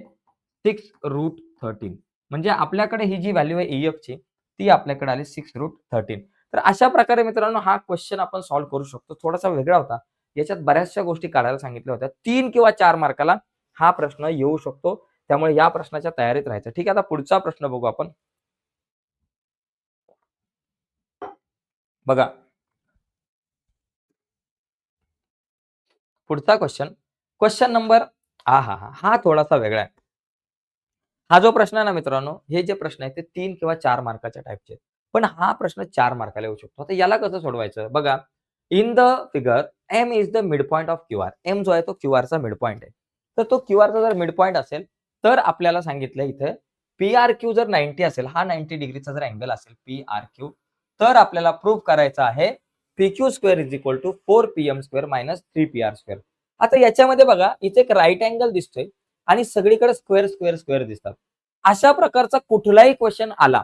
6 रूट 13 म्हणजे आपल्याकडे ही जी व्हॅल्यू आहे ईएफ ची ती आपल्याकडे आली 6 रूट 13. तर अशा प्रकारे मित्रांनो हा क्वेश्चन आपण सॉल्व्ह करू शकतो. थोडासा वेगळा होता. याच्यात बऱ्याचशा गोष्टी काढायला सांगितल्या होत्या. 3 किंवा 4 मार्काला हा प्रश्न येऊ शकतो. त्यामुळे या प्रश्नाच्या तयारीत राहायचं. ठीक आहे. आता पुढचा प्रश्न बघू आपण. बघा पुढचा क्वेश्चन नंबर हा थोडासा वेगळा आहे. हा जो प्रश्न आहे ना मित्रांनो, हे जे प्रश्न आहेत ते 3 किंवा 4 मार्काच्या टाइपचे आहेत. पण हा प्रश्न 4 मार्काला येऊ शकतो. आता याला कसं सोडवायचं? बघा, in the figure M is the mid point of QR. M जो आहे तो क्यूआरचा मिड पॉइंट आहे. तर तो क्यूआरचा जर मिड पॉइंट असेल, तर आपल्याला सांगितलं इथे पीआरक्यू जर 90 असेल, हा 90 डिग्रीचा जर अँगल असेल पीआरक्यू, तर आपल्याला प्रूव्ह करायचं आहे PQ square is equal to 4pm square minus 3pr square. आता याच्यामध्ये बघा, इथे एक राईट अँगल दिसतोय आणि सगळीकडे स्क्वेअर स्क्वेअर स्क्वेअर दिसतात. अशा प्रकारचा कुठलाही क्वेश्चन आला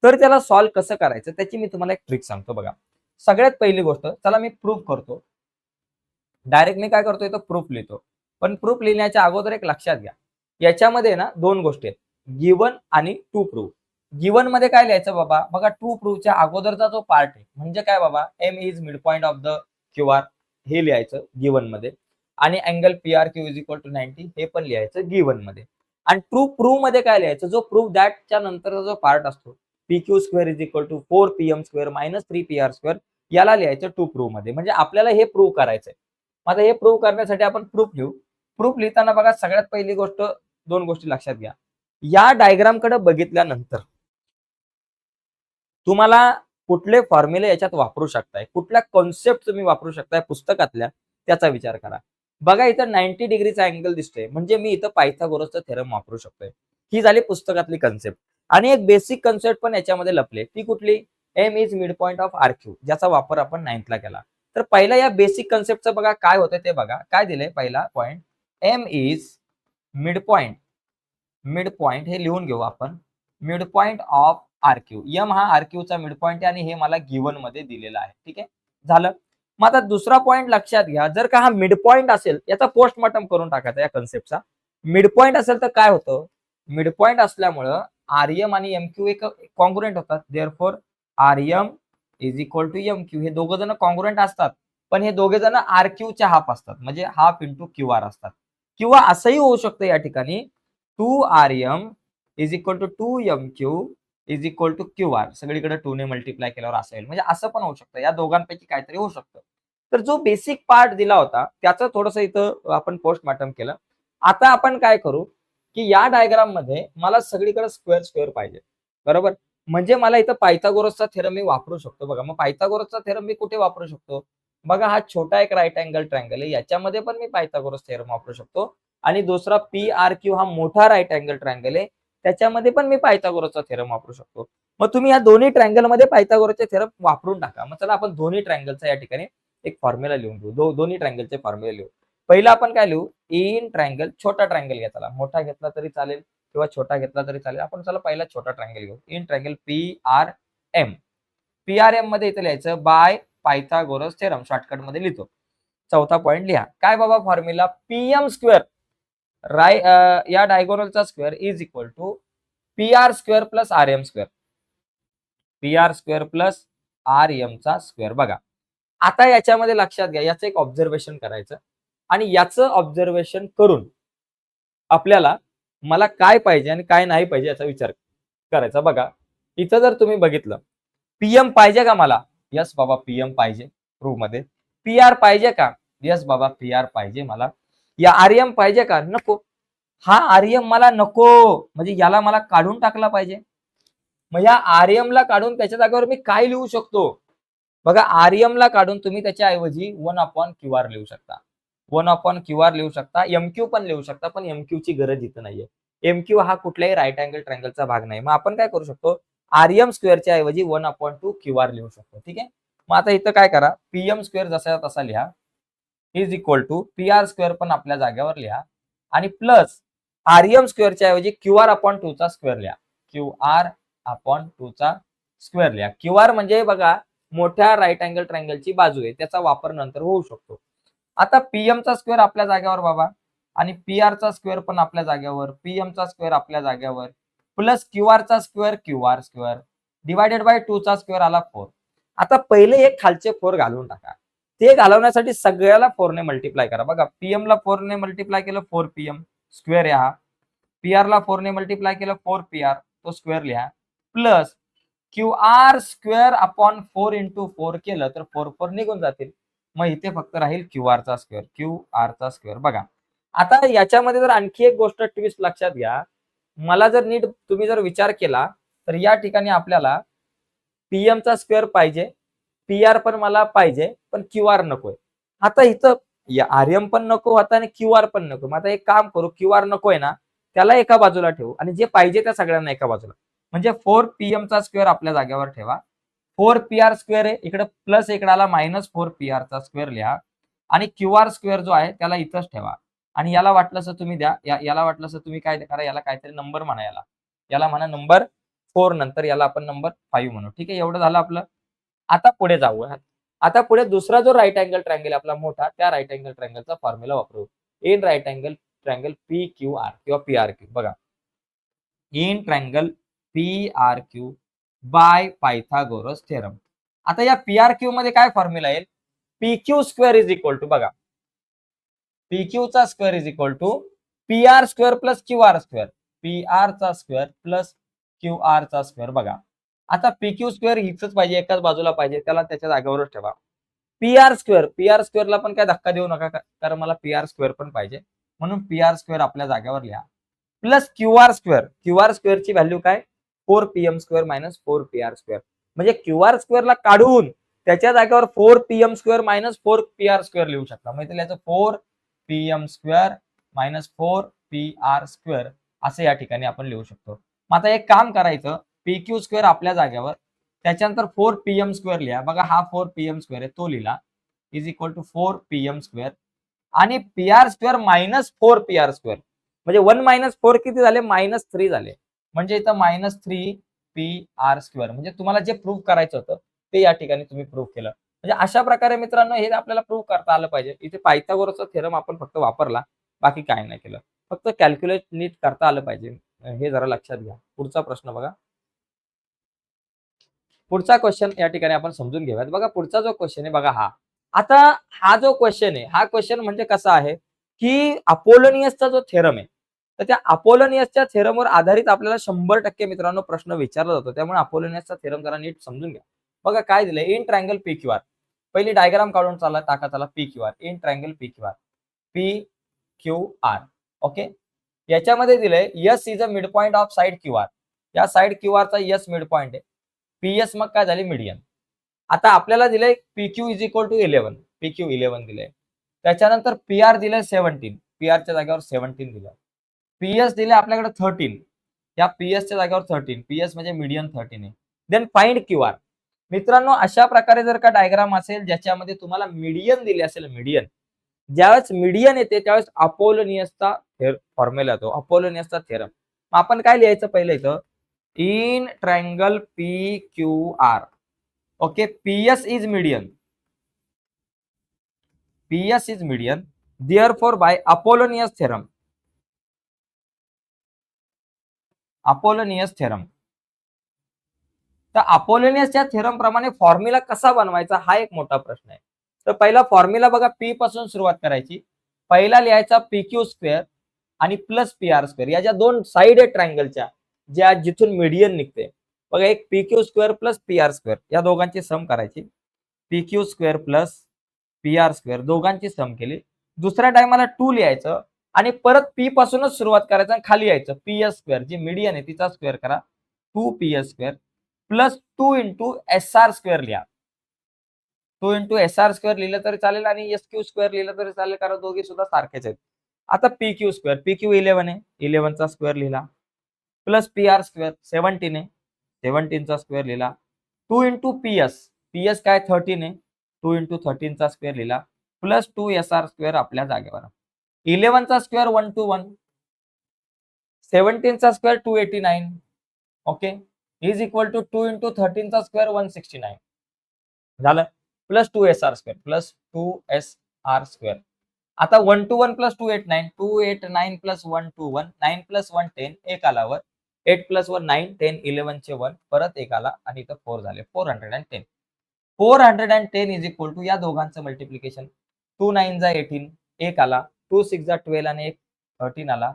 तर त्याला सॉल्व्ह कसं करायचं त्याची मी तुम्हाला एक ट्रिक सांगतो. बघा, सगळ्यात पहिली गोष्ट चला मी प्रूफ करतो. डायरेक्ट मी काय करतो इथं प्रूफ लिहितो. पण प्रूफ लिहिण्याच्या अगोदर एक लक्षात घ्या, याच्यामध्ये ना दोन गोष्टी आहेत, गिवन आणि टू प्रूफ. गिवन मध्ये काय लिहायचं बाबा? बघा, टू प्रूफच्या अगोदरचा जो पार्ट आहे म्हणजे काय बाबा, M is mid point of the QR हे लिहायचं गिवन मध्ये आणि angle PRQ is equal to 90 हे पण लिहायचं गिवन मध्ये. आणि ट्रू प्रूफ मध्ये काय लिहायचं? जो प्रूफ दॅटच्या नंतरचा जो पार्ट असतो PQ square is equal to 4pm square minus 3pr square याला लिहायचं टू प्रूफ मध्ये. म्हणजे आपल्याला हे प्रूव्ह करायचंय. आता हे प्रूव्ह करण्यासाठी आपण प्रूफ लिहू. प्रूफ लिहिताना बघा, सगळ्यात पहिली गोष्ट दोन गोष्टी लक्षात घ्या. या डायग्राम कडे बघितल्यानंतर तुम्हाला कुठले फॉर्म्युले याच्यात वापरू शकताय, कुठल्या कॉन्सेप्ट तुम्ही वापरू शकताय पुस्तकातल्या, त्याचा विचार करा. बघा, इथं 90 डिग्रीचा अँगल दिसतोय म्हणजे मी इथं पायथागोरसचा थेरम वापरू शकतोय. ही झाली पुस्तकातली कन्सेप्ट. आणि एक बेसिक कन्सेप्ट पण याच्यामध्ये लपले. ती कुठली? M is mid point of RQ, ज्याचा वापर आपण 9th ला केला. तर पहिला या बेसिक कन्सेप्टचं बघा काय होतं ते बघा. काय दिलंय पहिला point, M is mid point हे लिहून घेऊ आपण. Mid point of RQ. M हा आरक्यूचा मिड पॉइंट आहे आणि हे मला गिवन मध्ये दिलेलं आहे. ठीक आहे, झालं. मग आता दुसरा पॉइंट लक्षात घ्या, जर का हा मिड पॉइंट असेल, याचा पोस्टमॉर्टम करून टाकायचा या कन्सेप्टचा. मिड पॉइंट असेल तर काय होतं? मिड पॉइंट असल्यामुळं आरएम आणि एमक्यू एक कॉन्ग्रुएंट होतात. Therefore R M is equal to M Q. हे दोघं जण कॉन्ग्रुएंट असतात, पण हे दोघे जण आर क्यूच्या हाफ असतात, म्हणजे हाफ इंटू क्यू आर असतात. किंवा असंही होऊ शकतं या ठिकाणी 2rm is equal to 2mq is equal to Q R. सगळीकडे 2 ने मल्टिप्लाय केल्यावर असं येईल. म्हणजे असं पण होऊ शकतं. या दोघांपैकी काहीतरी होऊ शकतं. तर जो बेसिक पार्ट दिला होता त्याचं थोडंसं इथं आपण पोस्टमॉर्टम केलं. आता आपण काय करू, की या डायग्राम मध्ये मला सगळीकडे स्क्वेअर स्क्वेअर पाहिजे. बरोबर? म्हणजे मला इथं पायथागोरसचा थेरम मी वापरू शकतो. बघा, मग पायथागोरसचा थेरम मी कुठे वापरू शकतो? बघा, हा छोटा एक राईट अँगल ट्रायंगल आहे. याच्यामध्ये पण मी पायथागोरस थेरम वापरू शकतो. आणि दुसरा PRQ हा मोठा राईट अँगल ट्रायंगल आहे. त्याच्यामध्ये पण मी पायथागोरसचा थेरम वापरू शकतो. मग तुम्ही या दोन्ही ट्रायंगलमध्ये पायथागोरसचे थेरम वापरून टाका. मग चला आपण दोन्ही ट्रायंगलचा या ठिकाणी एक फॉर्म्युला लिहून घेऊ. दोन्ही ट्रायंगलचे फॉर्म्युला लिहू. पहिला आपण काय लिहू? इन ट्रायंगल, छोटा ट्रायंगल घ्या. चला, मोठा घेतला तरी चालेल किंवा छोटा घेतला तरी चालेल. आपण चला पहिला छोटा ट्रायंगल घेऊ. In triangle PRM. PRM मध्ये इथे लिहायचं बाय पायथागोरस थेरम. शॉर्टकट मध्ये लिहितो. चौथा पॉइंट लिहा. काय बाबा फॉर्म्युला? PM स्क्वेअर या डायगोनलचा square is equal to PR square plus RM square. PR square plus RM चा स्क्वेअर. बघा, आता याच्यामध्ये लक्षात घ्या, याचं एक ऑब्झर्वेशन करायचं आणि याचं ऑब्झर्वेशन करून आपल्याला मला काय पाहिजे आणि काय नाही पाहिजे याचा विचार करायचा. बघा, इथं जर तुम्ही बघितलं, PM पाहिजे का मला? यस बाबा, PM पाहिजे प्रूफ मध्ये. PR पाहिजे का? यस बाबा, PR पाहिजे मला. या RM पाहिजे का? नको. हा RM मला नको, म्हणजे याला मला काढून टाकला पाहिजे. मग या RM ला काढून त्याच्या जागेवर मी काय लिहू शकतो? बघा, RM ला काढून तुम्ही त्याच्या ऐवजी 1/QR लिहू शकता. 1/QR लिहू शकता. MQ पण लिहू शकता, पण MQ ची गरज इथं नाहीये. MQ हा कुठल्याही राईट अँगल ट्रायंगलचा भाग नाही. मग आपण काय करू शकतो? RM स्क्वेअरच्या ऐवजी 1/2QR लिहू शकतो. ठीक आहे? मग आता इथं काय करा? PM स्क्वेअर जसा तसा लिहा. Is equal to PR square पण आपल्या जागेवर लिहा आणि प्लस RM स्क्वेअरच्या ऐवजी QR/2 चा स्क्वेअर लिहा. QR/2 चा स्क्वेअर लिहा. QR म्हणजे बघा, मोठ्या राईट अँगल ट्रायंगलची बाजू आहे. त्याचा वापर नंतर होऊ शकतो. आता PM चा स्क्वेअर आपल्या जागेवर बाबा आणि PR चा स्क्वेअर पण आपल्या जागेवर, PM चा स्क्वेअर आपल्या जागेवर, प्लस QR चा square QR square divided by 2 चा स्क्वेअर आला 4. आता पहिले एक खालचे 4 घालून टाका. ते घालवण्यासाठी सगळ्याला 4 ने मल्टिप्लाय करा. बघा, PM ला 4 ने मल्टिप्लाय केलं 4PM स्क्वेअर आहे हा. PR ला 4 ने मल्टिप्लाय केलं 4PR, तो स्क्वेअर लिहा. Plus QR square upon 4 into 4 केलं तर 4 निघून जातील. मग इथे फक्त राहील QR चा स्क्वेअर. QR चा स्क्वेअर. बघा, आता याच्यामध्ये जर आणखी एक गोष्ट ट्विस्ट लक्षात घ्या. मला जर नीट तुम्ही जर विचार केला तर या ठिकाणी आपल्याला PM चा स्क्वेअर पाहिजे, PR पण मला पाहिजे, पण QR नकोय. आता इथं RM पण नको होता आणि QR पण नको. मग आता एक काम करू, QR नकोय ना, त्याला एका बाजूला ठेवू आणि जे पाहिजे त्या सगळ्यांना एका बाजूला. म्हणजे 4PM चा स्क्वेअर आपल्या जागेवर ठेवा. 4PR स्क्वेअर आहे, इकडे प्लस इकडे आला -4PR चा स्क्वेअर लिहा आणि QR स्क्वेअर जो आहे त्याला इथंच ठेवा. आणि याला वाटलंस तुम्ही द्या, याला वाटलंस तुम्ही काय करा, याला काहीतरी नंबर म्हणा, याला म्हणा नंबर 4, नंतर याला आपण नंबर 5 म्हणू. ठीक आहे, एवढं झालं आपलं. आता पुढे जाऊया. आता पुढे दुसरा जो राईट अँगल ट्रायंगल आपला मोठा, त्या राईट अँगल ट्रायंगलचा फॉर्म्युला वापरू. In right angle triangle PQR किंवा PRQ. बघा, in triangle PRQ by Pythagoras theorem. आता या PRQ मध्ये काय फॉर्म्युला येईल? PQ square is equal to, बघा, PQ चा square is equal to PR square plus QR square. PR चा स्क्वेअर प्लस QR चा स्क्वेअर. बघा, आता PQ स्क्वेअर हिचंच पाहिजे, एकाच बाजूला पाहिजे, त्याला त्याच्या जागेवरच ठेवा. PR स्क्वेअरला पण काय धक्का देऊ नका, कारण मला PR स्क्वेअर पण पाहिजे, म्हणून PR स्क्वेअर आपल्या जागेवर लिहा. Plus QR square. QR स्क्वेअरची व्हॅल्यू काय? 4PM square minus 4PR square. म्हणजे QR स्क्वेअरला काढून त्याच्या जागेवर 4PM square minus 4PR square लिहू शकता. म्हणजे याचं 4PM square minus 4PR square असं या ठिकाणी आपण लिहू शकतो. मग आता एक काम करायचं, PQ स्क्वेअर आपल्या जागेवर, त्याच्यानंतर 4PM स्क्वेअर लिहा. बघा, हा 4PM स्क्वेअर आहे, तो लिहिला is equal to 4PM square आणि PR square minus 4PR square. म्हणजे 1 मायनस 4 किती झाले? -3 झाले. म्हणजे इथं -3PR स्क्वेअर. म्हणजे तुम्हाला जे प्रूव्ह करायचं होतं ते या ठिकाणी तुम्ही प्रूव्ह केलं. म्हणजे अशा प्रकारे मित्रांनो हे आपल्याला प्रूव्ह करता आलं पाहिजे. इथे पायथागोरसचा थेरम आपण फक्त वापरला, बाकी काय नाही केलं. फक्त कॅल्क्युलेट नीट करता आलं पाहिजे. हे जरा लक्षात घ्या. पुढचा प्रश्न बघा. पुढचा क्वेश्चन या ठिकाणी आपण समजून घेऊयात. बघा पुढचा जो क्वेश्चन आहे बघा हा. आता हा जो क्वेश्चन आहे, हा क्वेश्चन म्हणजे कसा आहे, की अपोलोनियसचा जो थेरम आहे, तर त्या अपोलोनियसच्या थेरमवर आधारित आपल्याला 100% मित्रांनो प्रश्न विचारला जातो. त्यामुळे अपोलोनियसचा थेरम जरा नीट समजून घ्या. बघा काय दिलंय, इन ट्रायंगल PQR. पहिली डायग्राम काढून टाका त्याला PQR. In triangle PQR. PQR. Okay. याच्यामध्ये दिलंय S is a mid point of side QR. या साइड QR चा S मिड पॉइंट आहे. PS मग काय झाले मीडियन. आता आपल्याला दिलंय PQ is equal to 11. PQ 11 दिलंय. त्याच्यानंतर PR दिलंय 17. PR च्या जागेवर 17 दिलं. PS दिले आपल्याकडे 13. या PS च्या जागेवर 13. PS म्हणजे मीडियन 13 आहे. Then find QR. मित्रांनो अशा प्रकारे जर का डायग्राम असेल ज्याच्यामध्ये तुम्हाला मीडियन दिले असेल मीडियन, ज्यावेळेस मीडियन येते त्यावेळेस अपोलोनियसचा फॉर्म्युला येतो, अपोलोनियसचा थेरम. मग आपण काय लिहायचं पहिलं इथं, in triangle PQR. Okay, PS is median. PS is median. Therefore, by Apollonius theorem. Apollonius theorem. तर अपोलोनियसच्या थेरम प्रमाणे फॉर्म्युला कसा बनवायचा हा एक मोठा प्रश्न आहे. तर पहिला फॉर्म्युला बघा P पासून सुरुवात करायची. पहिला लिहायचा PQ स्क्वेअर आणि प्लस PR स्क्वेअर. या ज्या दोन साइड आहेत ट्रायंगलच्या, ज्या जिथून मीडियन निघते. बघा एक PQ square plus PR square या दोघांची सम करायची. PQ square plus PR square दोघांची सम केली. दुसऱ्या टायमाला 2 लिहायचं आणि परत P पासूनच सुरुवात करायचं आणि खाली यायचं. PS स्क्वेअर जी मीडियन आहे तिचा स्क्वेअर करा. 2PS square plus 2 into SR square लिहा. 2 इंटू SR स्क्वेअर लिहिलं तरी चालेल आणि SQ स्क्वेअर लिहिलं तरी चालेल, कारण दोघे सुद्धा सारखेच आहेत. आता PQ स्क्वेअर, PQ 11 आहे, 11 चा स्क्वेअर लिहिला. प्लस PR स्क्वेअर 17 आहे, 17 चा स्क्वेअर लिहिला. 2 इंटू PS, PS काय 13 आहे, 2 इंटू 13 चा स्क्वेअर लिहिला. प्लस 2 SR स्क्वेअर आपल्या जागेवर. 11 चा स्क्वेअर 121, 17 चा square 289. Okay, is equal to 2 into 13 चा स्क्वेअर 169 झालं. Plus 2 SR square, plus 2 SR square. आता 121 प्लस 289, 289 प्लस 121, 9 प्लस 1 10, एक आलावर 8 प्लस 1 9, 10 11 चे 1 परत एक आला आणि इथं 4 झाले, 410. 410 इज इक्वल टू या दोघांचं मल्टिप्लिकेशन. 2 9 जा 18, एक आला. 2 6 जा 12 आणि एक 13 आला.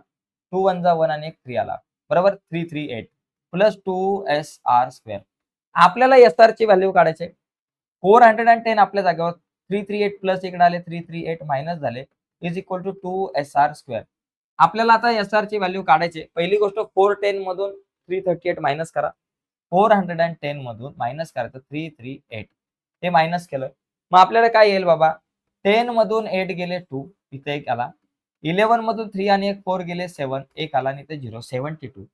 2 1 जा 1 आणि एक 3 आला. बरोबर, 338 प्लस 2 SR स्क्वेअर. आपल्याला SR ची व्हॅल्यू काढायची. 410 आपल्या जागेवर 338 प्लस इकडे आले 338 मायनस झाले is equal to 2 SR square. आपल्याला आता SR ची व्हॅल्यू काढायची. पहिली गोष्ट 410 मधून 338 मायनस करा. 410 मधून मायनस करायचं 338. हे मायनस केलं. मग आपल्याला काय येईल बाबा, 10 मधून 8 गेले 2, इथे एक आला. 11 मधून 3 आणि एक 4 गेले 7, एक आला आणि इथे 0, 72.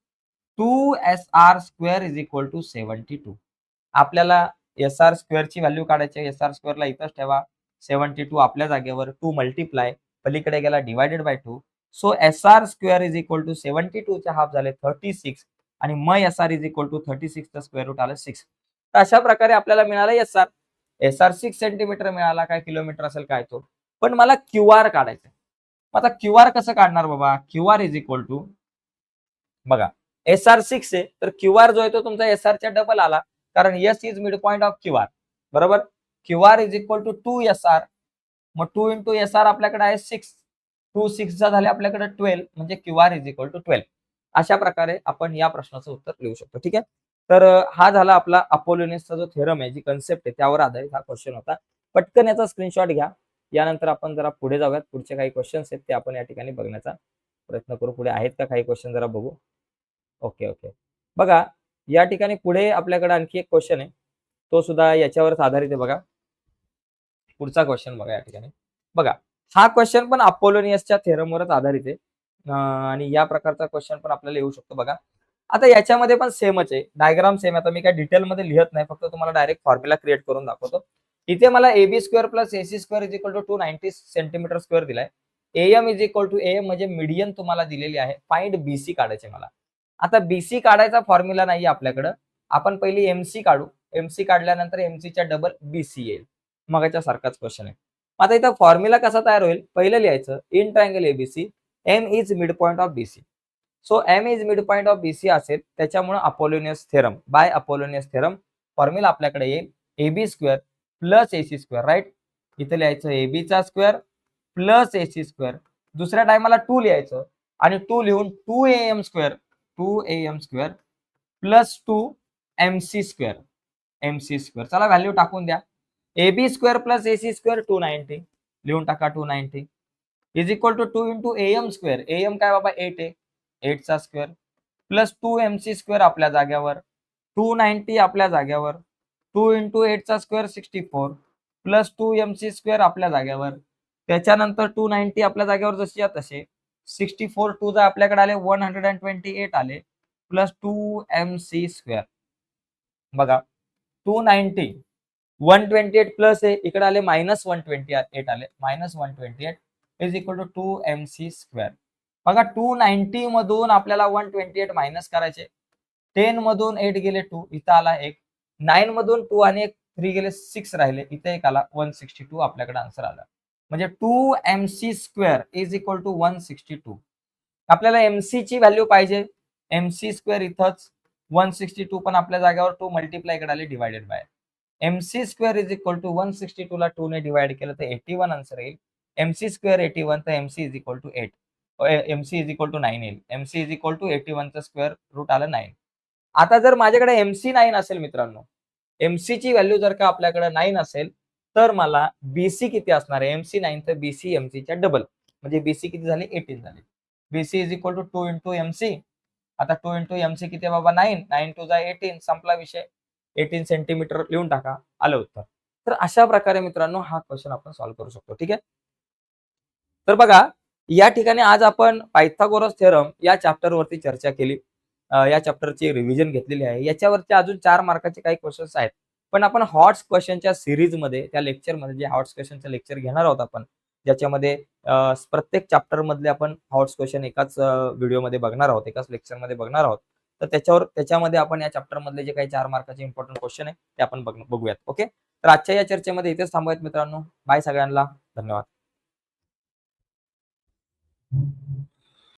2 SR square is equal to 72. आपल्याला SR स्क्वेअरची व्हॅल्यू काढायची. SR स्क्वेअरला इथंच ठेवा. 72 आपल्या जागेवर 2 मल्टिप्लाय पलीकडे गेला divided by 2. So SR square is equal to 72 चे हाफ झाले 36 आणि मग SR इज इक्वल टू 36 चा स्क्वेअर रूट आलं 6. तर अशा प्रकारे आपल्याला मिळाला SR. SR 6 सेंटीमीटर मिळाला, काय किलोमीटर असेल काय तो. पण मला QR काढायचं. आता QR कसं काढणार बाबा, QR इज इक्वल टू बघा SR 6 आहे तर QR जो आहे तो तुमचा SR च्या डबल आला, कारण S is mid point of QR. बरोबर, QR is equal to 2 SR. मग 2 इंटू SR आपल्याकडे आहे 6. 2 6 जा झाले आपल्याकडे 12, म्हणजे QR इज इक्वल टू 12. अशा प्रकारे आपण या प्रश्नाचं उत्तर लिहू शकतो. ठीक आहे, तर हा झाला आपला अपोलोनियसचा जो थेरम आहे, जी कन्सेप्ट आहे त्यावर आधारित हा क्वेश्चन होता. पटकन याचा स्क्रीनशॉट घ्या. यानंतर आपण जरा पुढे जाऊयात. पुढचे काही क्वेश्चन्स आहेत ते आपण या ठिकाणी बघण्याचा प्रयत्न करू. पुढे आहेत का काही क्वेश्चन जरा बघू. ओके ओके, बघा या ठिकाणी पुढे आपल्याकडे आणखी एक क्वेश्चन आहे, तो सुद्धा याच्यावरच आधारित आहे. बघा पुढचा क्वेश्चन बघा या ठिकाणी. बघा हा क्वेश्चन पण अपोलोनियसच्या थेरमवरच आधारित आहे आणि या प्रकारचा क्वेश्चन पण आपल्याला येऊ शकतो. बघा आता याच्यामध्ये पण सेमच आहे, डायग्राम सेम आहे. आता मी काय डिटेलमध्ये लिहत नाही, फक्त तुम्हाला डायरेक्ट फॉर्म्युला क्रिएट करून दाखवतो. इथे मला AB square plus AC square is equal to 290 centimetre square दिलाय. AM is equal to AM म्हणजे मीडियन तुम्हाला दिलेली आहे. फाइंड BC काढायचे मला. आता BC काढायचा फॉर्म्युला नाही आपल्याकडं. आपण पहिली MC काढू. MC काढल्यानंतर MC च्या डबल BC येईल. मगाच्या सारखाच क्वेश्चन आहे. आता इथं फॉर्म्युला कसा तयार होईल, पहिलं लिहायचं in triangle ABC M is mid point of BC. So M is mid point of BC असेल, त्याच्यामुळे Apollonius theorem, by Apollonius theorem formula आपल्याकडे येईल AB square plus AC square, right. इथे लिहायचं AB चा स्क्वेअर प्लस AC स्क्वेअर. दुसऱ्या टायमाला 2 लिहायचं आणि 2 लिहून 2AM square plus 2MC square, MC square. चला व्हॅल्यू टाकून द्या. AB square plus AC square 290, लिहून टाका 290 is equal to 2 into AM square. AM काय बाबा 8 आहे, 8 चा स्क्वेअर प्लस 2MC स्क्वेअर आपल्या जाग्यावर, 290 आपल्या जाग्यावर, 2 इंटू 8 चा स्क्वेअर 64 प्लस 2MC स्क्वेअर आपल्या जाग्यावर. त्याच्यानंतर 290 आपल्या जागेवर जशी आहे तसे 64 टू जा आपल्याकडे आले 128 आले प्लस 2MC स्क्वेअर. बघा 290 128 प्लस आहे, इकडे आले -128 आले, -128 is equal to 2MC square. बघा 290 मधून आपल्याला 128 मायनस करायचे. 10 मधून 8 गेले 2, इथं आला 1. 9 मधून 2 आणि 3 गेले 6 राहिले, इथे एक आला 162 आपल्याकडे आन्सर आला. म्हणजे 2MC square is equal to 162. आपल्याला MC ची व्हॅल्यू पाहिजे. MC स्क्वेअर इथंच 162 पण आपल्या जागेवर 2 मल्टिप्लाय इकडे आले divided by. MC square is equal to 162 ला 2 ने डिवाइड केलं तर 81 आन्सर येईल. MC स्क्वेअर 81 तर MC is equal to 8. MC is equal to 9 येईल. MC इज इक्वल टू 81 चा स्क्वेअर रूट आलं 9. आता जर माझ्याकडे MC 9 असेल मित्रांनो, MC ची व्हॅल्यू जर का आपल्याकडे 9 असेल तर मला BC किती असणार आहे? MC 9 तर BC MC च्या डबल, म्हणजे BC किती झाले 18 झाले. BC is equal to 2 into MC. आता 2 इंटू MC किती बाबा 9, 9 टू जा 18, संपला विषय. 18 सेंटीमीटर लिहून टाका, आलं उत्तर. तर अशा प्रकारे मित्रांनो हा क्वेश्चन आपण सॉल्व्ह करू शकतो. ठीक आहे. तर बघा या ठिकाणी आज आपण पायथागोरस थेरम या चॅप्टर वरती चर्चा केली. या चॅप्टरची रिव्हिजन घेतलेली आहे. याच्यावरती अजून 4 मार्काचे काही क्वेश्चन्स आहेत. पण आपण हॉट्स क्वेश्चनच्या सीरीज मध्ये, त्या लेक्चरमध्ये जे हॉट्स क्वेश्चनचं लेक्चर घेणार आहोत आपण, ज्याच्यामध्ये प्रत्येक चॅप्टर मधले आपण हॉट्स क्वेश्चन एकाच व्हिडिओमध्ये बघणार आहोत, एकाच लेक्चरमध्ये बघणार आहोत. तर त्याच्यामध्ये आपण या चॅप्टर मधले जे काही 4 मार्काचे इम्पॉर्टंट क्वेश्चन आहे ते आपण बघूयात. ओके. तर आजच्या या चर्चेमध्ये इथेच थांबूयात मित्रांनो. बाय सगळ्यांना. धन्यवाद.